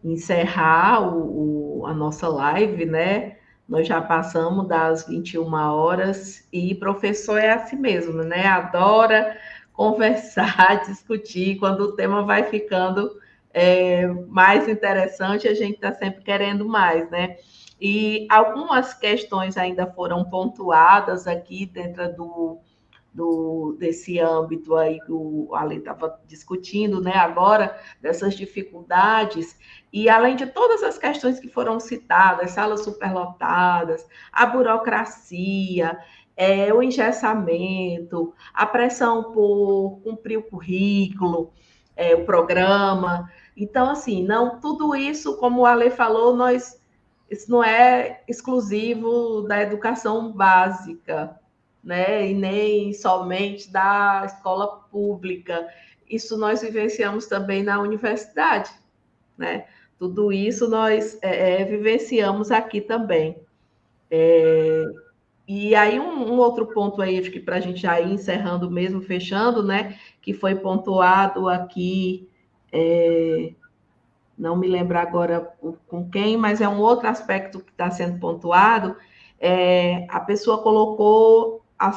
Speaker 2: encerrar a nossa live, né? Nós já passamos das 21 horas e professor é assim mesmo, né? Adora conversar, discutir. Quando o tema vai ficando mais interessante, a gente está sempre querendo mais, né? E algumas questões ainda foram pontuadas aqui dentro desse âmbito aí que o Ale estava discutindo, né, agora, dessas dificuldades, e além de todas as questões que foram citadas, salas superlotadas, a burocracia, o engessamento, a pressão por cumprir o currículo, o programa. Então, assim, não tudo isso, como o Ale falou, isso não é exclusivo da educação básica, né? E nem somente da escola pública. Isso nós vivenciamos também na universidade, né? Tudo isso nós vivenciamos aqui também. E aí um outro ponto aí, acho que para a gente já ir encerrando mesmo, fechando, né? Que foi pontuado aqui, não me lembro agora com quem, mas é um outro aspecto que está sendo pontuado. A pessoa colocou a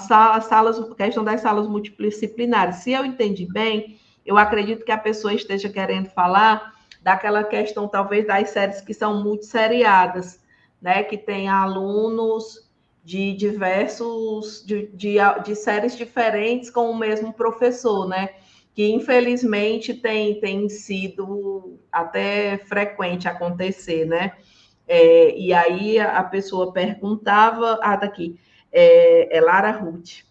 Speaker 2: questão das salas multidisciplinares. Se eu entendi bem, eu acredito que a pessoa esteja querendo falar daquela questão, talvez, das séries que são multisseriadas, né? Que tem alunos de diversos, de séries diferentes com o mesmo professor, né? Que infelizmente tem sido até frequente acontecer, né? E aí a pessoa perguntava, daqui, Lara Ruth,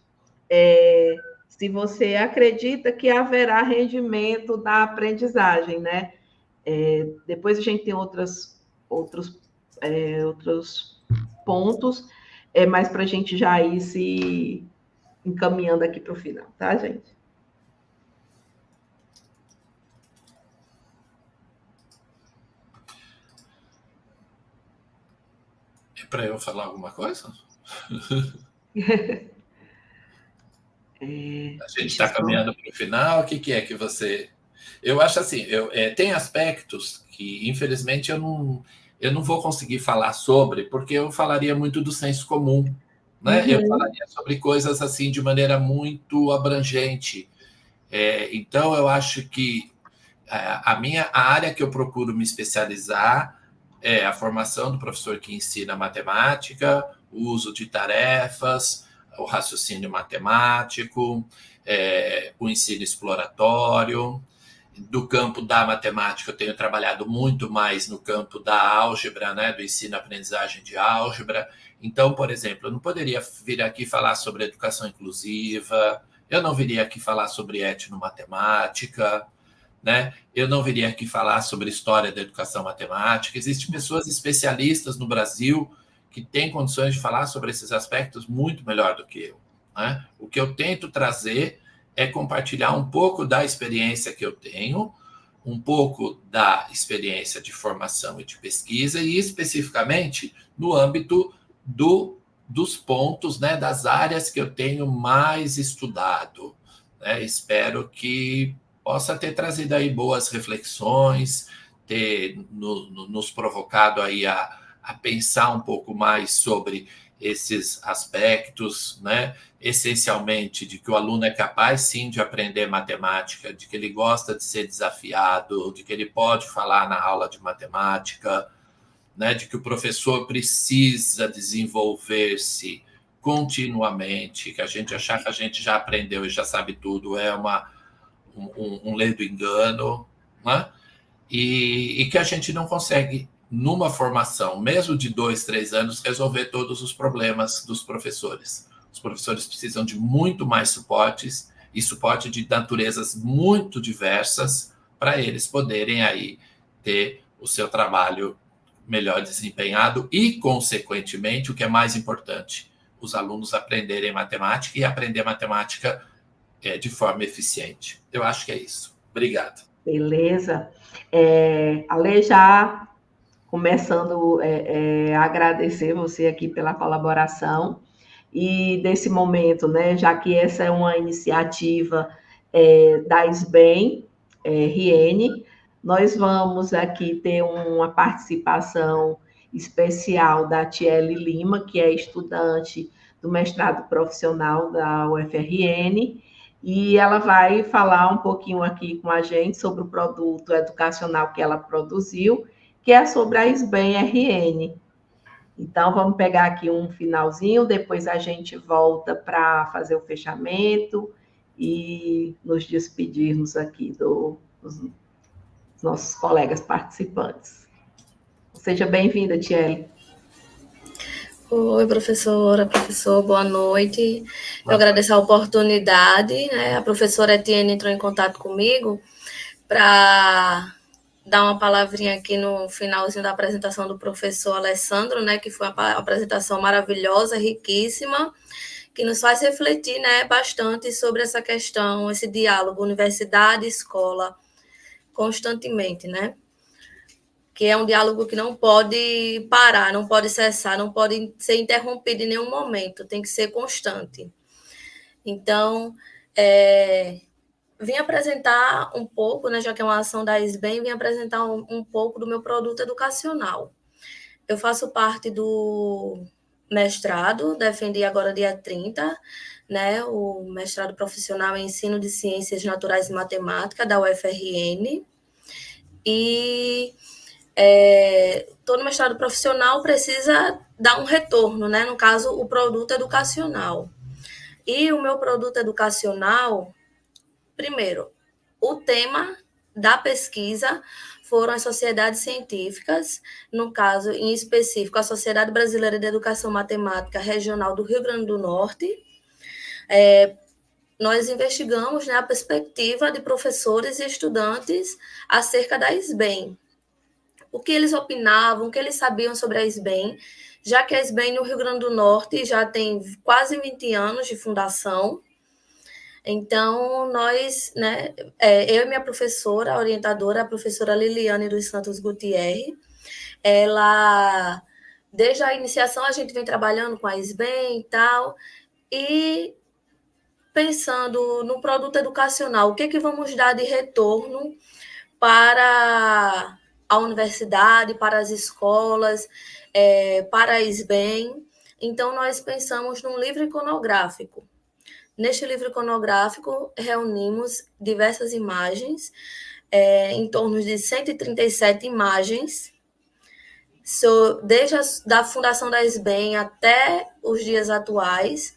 Speaker 2: se você acredita que haverá rendimento na aprendizagem, né? Depois a gente tem outros pontos, mas para a gente já ir se encaminhando aqui para o final, tá, gente?
Speaker 3: É para eu falar alguma coisa? A gente está caminhando para o final. O que é que você... Eu acho assim, tem aspectos que, infelizmente, eu não vou conseguir falar sobre, porque eu falaria muito do senso comum, né?
Speaker 2: Uhum.
Speaker 3: Eu falaria sobre coisas assim de maneira muito abrangente. Então, eu acho que a área que eu procuro me especializar é a formação do professor que ensina matemática, o uso de tarefas, o raciocínio matemático, o ensino exploratório. Do campo da matemática, eu tenho trabalhado muito mais no campo da álgebra, né, do ensino-aprendizagem de álgebra. Então, por exemplo, eu não poderia vir aqui falar sobre educação inclusiva, eu não viria aqui falar sobre etnomatemática, né? Eu não viria aqui falar sobre história da educação matemática. Existem pessoas especialistas no Brasil que têm condições de falar sobre esses aspectos muito melhor do que eu, né? O que eu tento trazer é compartilhar um pouco da experiência que eu tenho, um pouco da experiência de formação e de pesquisa, e especificamente no âmbito dos pontos, né, das áreas que eu tenho mais estudado, né? Espero que possa ter trazido aí boas reflexões, ter nos provocado aí a pensar um pouco mais sobre esses aspectos, né? Essencialmente de que o aluno é capaz, sim, de aprender matemática, de que ele gosta de ser desafiado, de que ele pode falar na aula de matemática, né? De que o professor precisa desenvolver-se continuamente, que a gente achar que a gente já aprendeu e já sabe tudo é um ledo engano, né? E que a gente não consegue numa formação, mesmo de 2, 3 anos, resolver todos os problemas dos professores. Os professores precisam de muito mais suportes, e suporte de naturezas muito diversas, para eles poderem aí ter o seu trabalho melhor desempenhado e, consequentemente, o que é mais importante, os alunos aprenderem matemática e aprender matemática de forma eficiente. Eu acho que é isso. Obrigado.
Speaker 2: Beleza. Ale, já começando a agradecer você aqui pela colaboração e desse momento, né, já que essa é uma iniciativa da SBEM, RN, nós vamos aqui ter uma participação especial da Tiele Lima, que é estudante do mestrado profissional da UFRN, e ela vai falar um pouquinho aqui com a gente sobre o produto educacional que ela produziu, que é sobre a SBEM RN. Então, vamos pegar aqui um finalzinho, depois a gente volta para fazer o fechamento e nos despedirmos aqui dos nossos colegas participantes. Seja bem-vinda, Tiele.
Speaker 4: Oi, professora, professor, boa noite. Eu agradeço a oportunidade, né? A professora Etienne entrou em contato comigo para dar uma palavrinha aqui no finalzinho da apresentação do professor Alessandro, né? Que foi uma apresentação maravilhosa, riquíssima, que nos faz refletir, né, bastante sobre essa questão, esse diálogo universidade-escola, constantemente, né? Que é um diálogo que não pode parar, não pode cessar, não pode ser interrompido em nenhum momento, tem que ser constante. Então, vim apresentar um pouco, né, já que é uma ação da SBEM, vim apresentar um pouco do meu produto educacional. Eu faço parte do mestrado, defendi agora dia 30, né, o mestrado profissional em ensino de ciências naturais e matemática da UFRN, e todo mestrado profissional precisa dar um retorno, né? No caso, o produto educacional. E o meu produto educacional, primeiro, o tema da pesquisa foram as sociedades científicas, no caso, em específico, a Sociedade Brasileira de Educação Matemática Regional do Rio Grande do Norte. Nós investigamos, né, a perspectiva de professores e estudantes acerca da SBEM. O que eles opinavam, o que eles sabiam sobre a SBEM, já que a SBEM no Rio Grande do Norte já tem quase 20 anos de fundação. Então, nós, né, eu e minha professora, a orientadora, a professora Liliane dos Santos Gutierrez, ela, desde a iniciação, a gente vem trabalhando com a SBEM e tal, e pensando no produto educacional, o que vamos dar de retorno para a universidade, para as escolas, para a SBEM. Então, nós pensamos num livro iconográfico. Neste livro iconográfico, reunimos diversas imagens, em torno de 137 imagens, desde a fundação da SBEM até os dias atuais,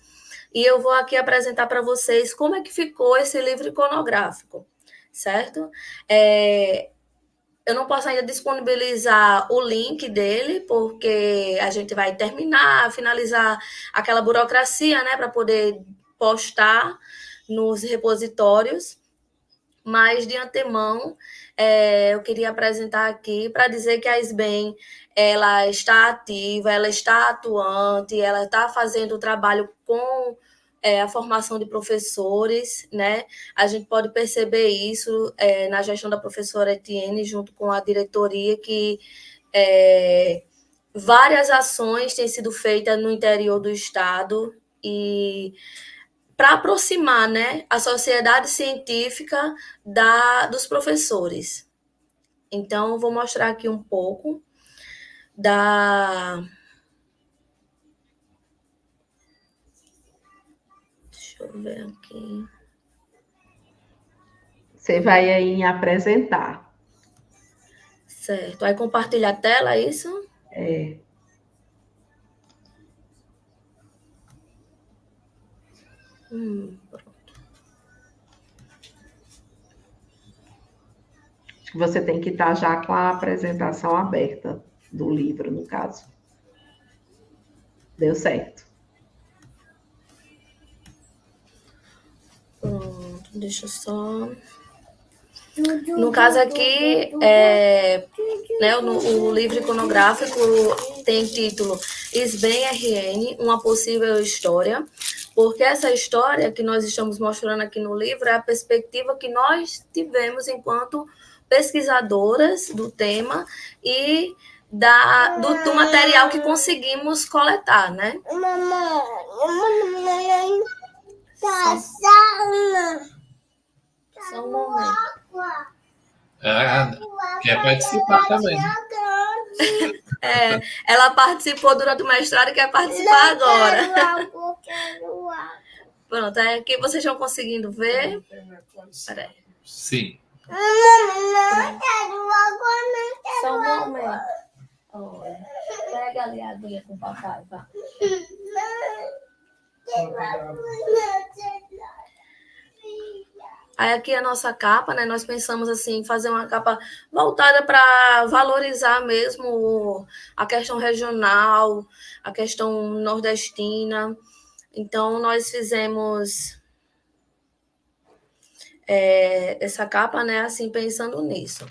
Speaker 4: e eu vou aqui apresentar para vocês como é que ficou esse livro iconográfico, certo? Eu não posso ainda disponibilizar o link dele, porque a gente vai finalizar aquela burocracia, né, para poder postar nos repositórios, mas de antemão eu queria apresentar aqui para dizer que a SBEM ela está ativa, ela está atuante, ela está fazendo o trabalho com a formação de professores, né? A gente pode perceber isso na gestão da professora Etienne, junto com a diretoria, que várias ações têm sido feitas no interior do estado e para aproximar, né, a sociedade científica dos professores. Então, vou mostrar aqui um pouco Deixa eu ver aqui.
Speaker 2: Você vai aí em apresentar.
Speaker 4: Certo. Aí compartilha a tela, é isso? Pronto.
Speaker 2: Acho que você tem que estar já com a apresentação aberta. do livro, no caso. Deu certo.
Speaker 4: Pronto, deixa eu só... No caso aqui, né, o livro iconográfico tem título Isbem RN, uma possível história, porque essa história que nós estamos mostrando aqui no livro é a perspectiva que nós tivemos enquanto pesquisadoras do tema e do material que conseguimos coletar, né? Só um momento.
Speaker 3: Quer participar também.
Speaker 4: Ela participou durante o mestrado e quer participar agora. Pronto, aqui vocês estão conseguindo ver? Peraí.
Speaker 3: Sim.
Speaker 4: Só um momento. Olha, pega ali a aguinha com o papai, vá. Aí aqui a nossa capa, né? Nós pensamos assim, fazer uma capa voltada para valorizar mesmo a questão regional, a questão nordestina. Então, nós fizemos essa capa, né? Assim, pensando nisso.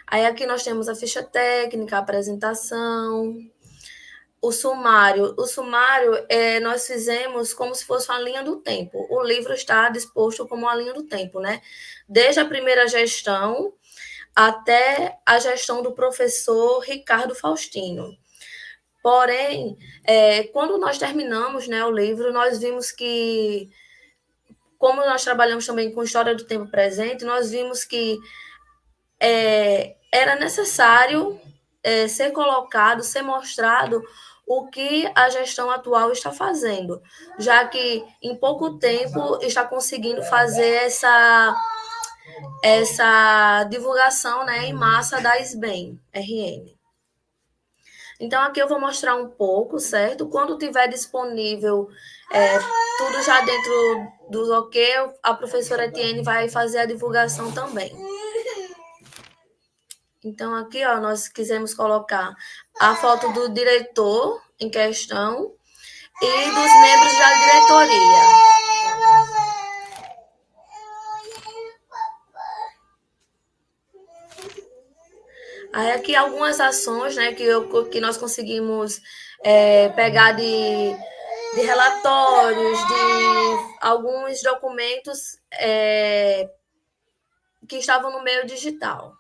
Speaker 4: Aí aqui nós temos a ficha técnica, a apresentação, o sumário. O sumário nós fizemos como se fosse uma linha do tempo. O livro está disposto como uma linha do tempo, né? Desde a primeira gestão até a gestão do professor Ricardo Faustino. Porém, quando nós terminamos, né, o livro, nós vimos que, como nós trabalhamos também com história do tempo presente, nós vimos que era necessário ser colocado, ser mostrado o que a gestão atual está fazendo, já que em pouco tempo está conseguindo fazer essa divulgação, né, em massa da Isbem RN. Então, aqui eu vou mostrar um pouco, certo? Quando tiver disponível tudo já dentro do OK, a professora Etienne vai fazer a divulgação também. Então, aqui, ó, nós quisemos colocar a foto do diretor em questão e dos membros da diretoria. Aí, aqui, algumas ações, né, que nós conseguimos pegar de relatórios, de alguns documentos que estavam no meio digital.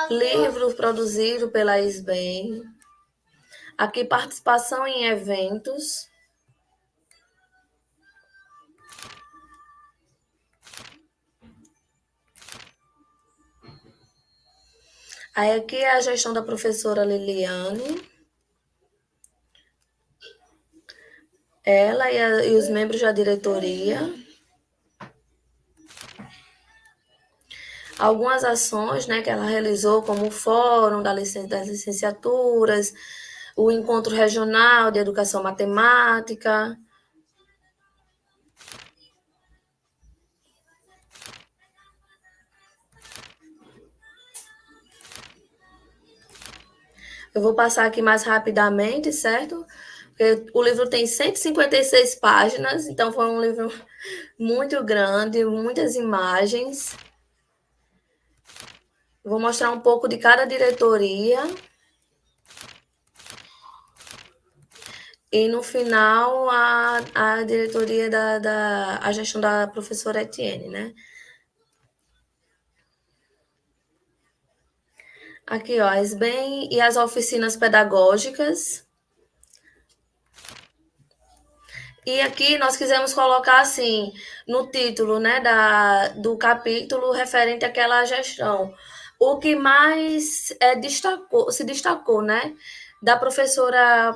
Speaker 4: Livro produzido pela Isbem. Aqui, participação em eventos. Aí, aqui é a gestão da professora Liliane. Ela e os membros da diretoria. Algumas ações, né, que ela realizou, como o Fórum das Licenciaturas, o Encontro Regional de Educação Matemática. Eu vou passar aqui mais rapidamente, certo? Porque o livro tem 156 páginas, então foi um livro muito grande, muitas imagens. Eu vou mostrar um pouco de cada diretoria. E, no final, a diretoria a gestão da professora Etienne, né? Aqui, ó, a Isbem e as oficinas pedagógicas. E aqui nós quisemos colocar, assim, no título, né, do capítulo referente àquela gestão. O que mais se destacou, né, da professora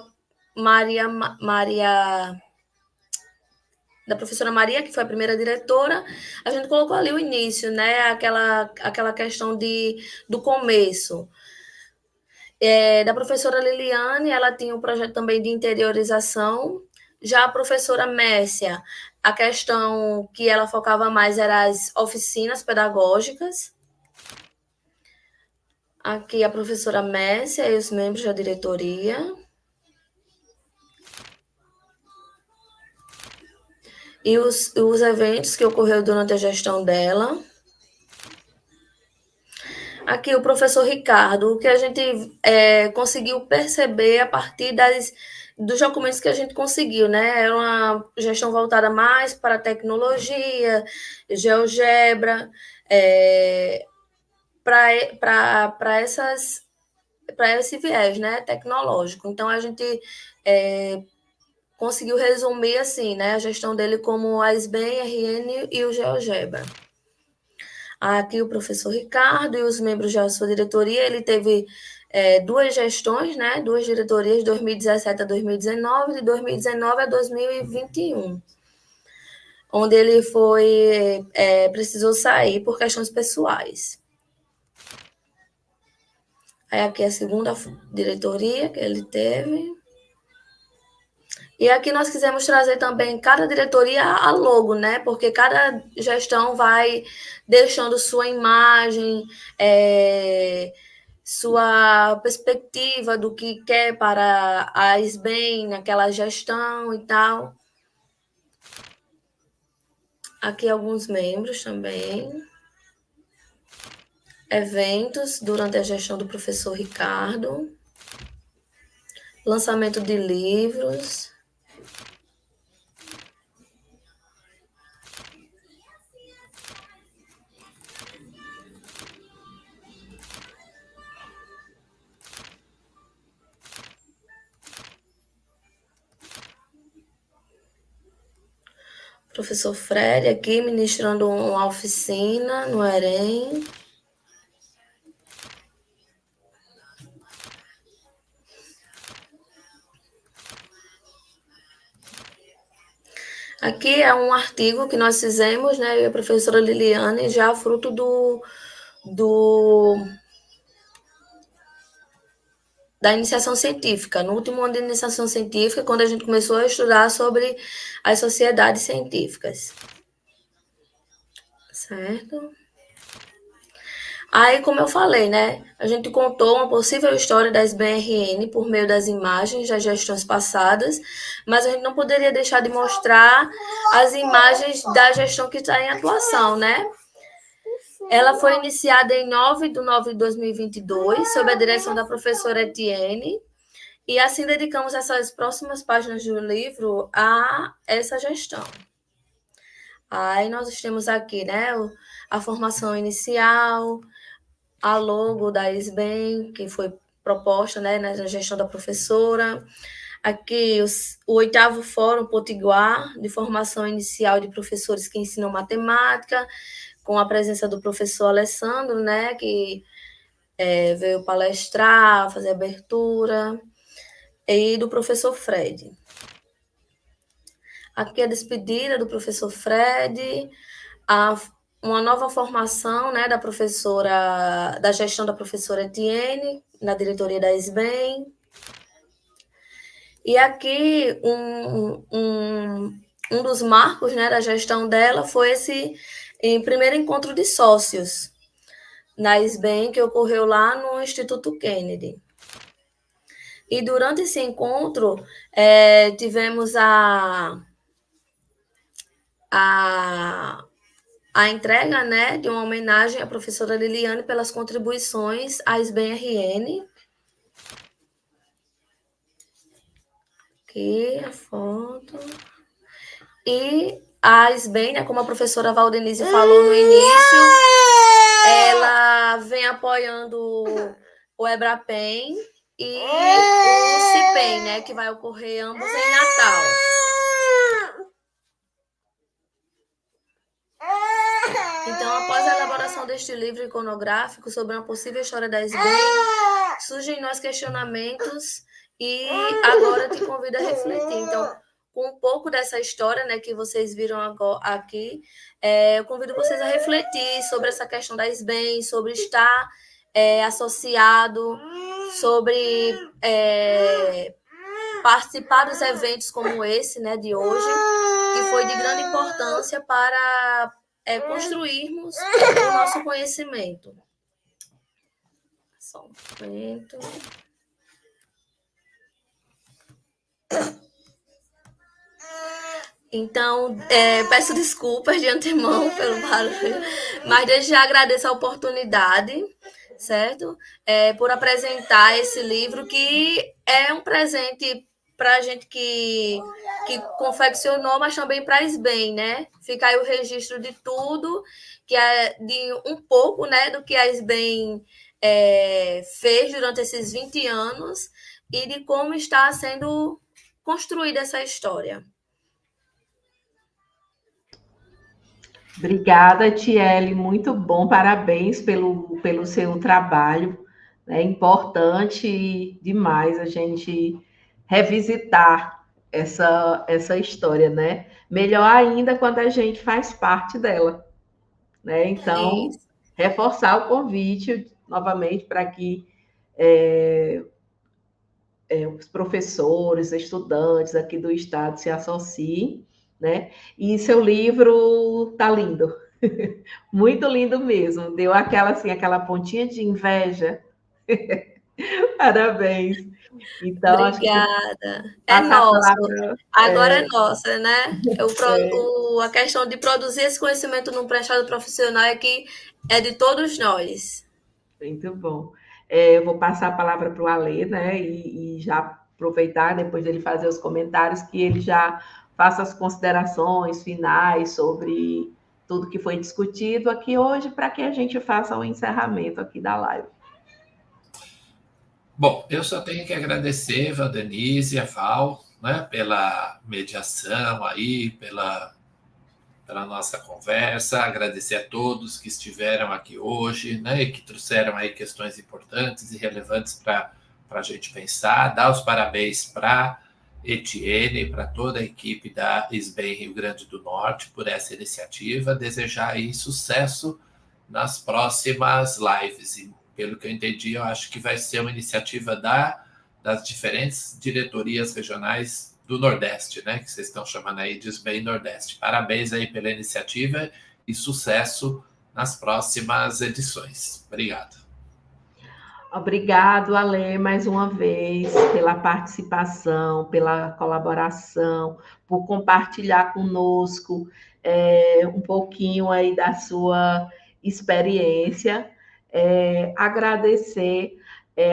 Speaker 4: da professora Maria, que foi a primeira diretora, a gente colocou ali o início, né, aquela questão do começo. Da professora Liliane, ela tinha um projeto também de interiorização. Já a professora Mércia, a questão que ela focava mais era as oficinas pedagógicas. Aqui a professora Messia e os membros da diretoria. E os eventos que ocorreram durante a gestão dela. Aqui o professor Ricardo, o que a gente conseguiu perceber a partir dos documentos que a gente conseguiu, né? Era uma gestão voltada mais para tecnologia, GeoGebra, para esse viés, né, tecnológico. Então, a gente conseguiu resumir assim, né, a gestão dele como a SBEM, RN e o GeoGebra. Aqui o professor Ricardo e os membros da sua diretoria, ele teve 2 gestões, né, 2 diretorias, de 2017 a 2019, de 2019 a 2021, onde ele precisou sair por questões pessoais. Aí aqui a segunda diretoria que ele teve. E aqui nós quisemos trazer também cada diretoria a logo, né? Porque cada gestão vai deixando sua imagem, sua perspectiva do que quer para a SBEM naquela gestão e tal. Aqui alguns membros também. Eventos durante a gestão do professor Ricardo. Lançamento de livros. Professor Fred aqui ministrando uma oficina no EREM. Aqui é um artigo que nós fizemos, né, eu e a professora Liliane, já fruto da iniciação científica. No último ano de iniciação científica, quando a gente começou a estudar sobre as sociedades científicas. Certo? Aí, como eu falei, né, a gente contou uma possível história da SBRN por meio das imagens das gestões passadas, mas a gente não poderia deixar de mostrar as imagens da gestão que está em atuação, né? Ela foi iniciada em 9/9/2022, sob a direção da professora Etienne, e assim dedicamos essas próximas páginas do livro a essa gestão. Aí nós temos aqui, né, a formação inicial, a logo da SBEM, que foi proposta, né, na gestão da professora. Aqui o 8º Fórum Potiguar, de formação inicial de professores que ensinam matemática, com a presença do professor Alessandro, né, que veio palestrar, fazer abertura, e do professor Fred. Aqui a despedida do professor Fred, uma nova formação, né, da gestão da professora Etienne, na diretoria da SBEM. E aqui um dos marcos, né, da gestão dela foi esse primeiro encontro de sócios na SBEM, que ocorreu lá no Instituto Kennedy. E durante esse encontro, tivemos a entrega, né, de uma homenagem à professora Liliane pelas contribuições à SBEM-RN. Aqui a foto. E a SBEM, né, como a professora Valdenise falou no início, ela vem apoiando o EBRAPEN e o CIPEM, né, que vai ocorrer ambos em Natal. Então, após a elaboração deste livro iconográfico sobre uma possível história da SBEM, surgem em nós questionamentos e agora te convido a refletir. Então, com um pouco dessa história, né, que vocês viram agora, aqui, eu convido vocês a refletir sobre essa questão da SBEM, sobre estar associado, sobre participar dos eventos como esse, né, de hoje, que foi de grande importância para construirmos o nosso conhecimento. Só um momento. Então, peço desculpas de antemão pelo barulho, mas desde já agradeço a oportunidade, certo? Por apresentar esse livro, que é um presente para a gente que confeccionou, mas também para a SBEM, né? Fica aí o registro de tudo, de um pouco, né, do que a SBEM fez durante esses 20 anos e de como está sendo construída essa história.
Speaker 2: Obrigada, Tiele, muito bom, parabéns pelo seu trabalho. É importante demais a gente revisitar essa história, né? Melhor ainda quando a gente faz parte dela, né? Então, reforçar o convite novamente para que os professores, estudantes aqui do estado se associem, né? E seu livro tá lindo, muito lindo mesmo. Deu aquela pontinha de inveja. Parabéns. Então,
Speaker 4: obrigada. É nosso. Agora é nossa, né? A questão de produzir esse conhecimento num prestado profissional é de todos nós.
Speaker 2: Muito bom. Eu vou passar a palavra para o Alê, né? E já aproveitar, depois dele fazer os comentários, que ele já faça as considerações finais sobre tudo que foi discutido aqui hoje, para que a gente faça o encerramento aqui da live.
Speaker 3: Bom, eu só tenho que agradecer, Valdenise e a Val, né, pela mediação aí, pela nossa conversa, agradecer a todos que estiveram aqui hoje, né, e que trouxeram aí questões importantes e relevantes para a gente pensar, dar os parabéns para Etienne, para toda a equipe da SBEM Rio Grande do Norte por essa iniciativa, desejar aí sucesso nas próximas lives. E, pelo que eu entendi, eu acho que vai ser uma iniciativa das diferentes diretorias regionais do Nordeste, né, que vocês estão chamando aí de SBEM Nordeste. Parabéns aí pela iniciativa e sucesso nas próximas edições. Obrigado.
Speaker 2: Obrigado, Alê, mais uma vez, pela participação, pela colaboração, por compartilhar conosco um pouquinho aí da sua experiência. Agradecer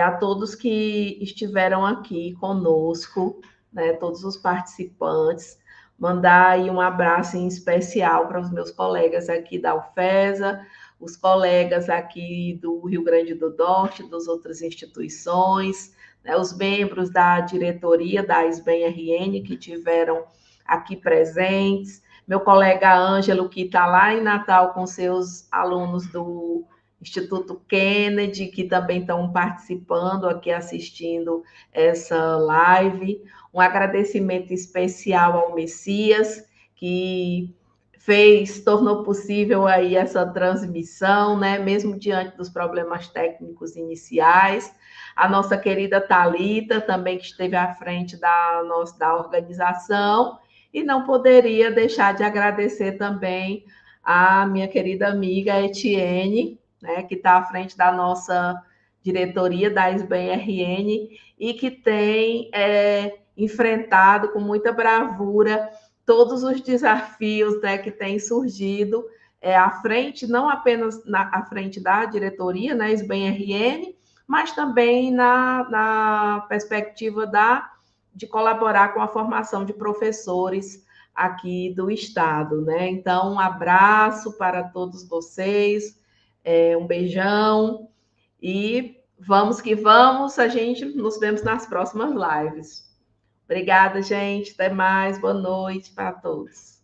Speaker 2: a todos que estiveram aqui conosco, né, todos os participantes, mandar aí um abraço em especial para os meus colegas aqui da UFESA, os colegas aqui do Rio Grande do Norte, das outras instituições, né, os membros da diretoria da SBEM-RN que tiveram aqui presentes, meu colega Ângelo, que está lá em Natal com seus alunos do Instituto Kennedy, que também estão participando aqui, assistindo essa live. Um agradecimento especial ao Messias, que tornou possível aí essa transmissão, né? Mesmo diante dos problemas técnicos iniciais. A nossa querida Thalita, também, que esteve à frente da organização, e não poderia deixar de agradecer também a minha querida amiga Etienne, né, que está à frente da nossa diretoria da SBEM-RN e que tem enfrentado com muita bravura todos os desafios, né, que têm surgido à frente, não apenas à frente da diretoria, né, SBEM-RN, mas também na perspectiva de colaborar com a formação de professores aqui do estado, né? Então, um abraço para todos vocês, um beijão e vamos que vamos, a gente nos vemos nas próximas lives. Obrigada, gente. Até mais. Boa noite para todos.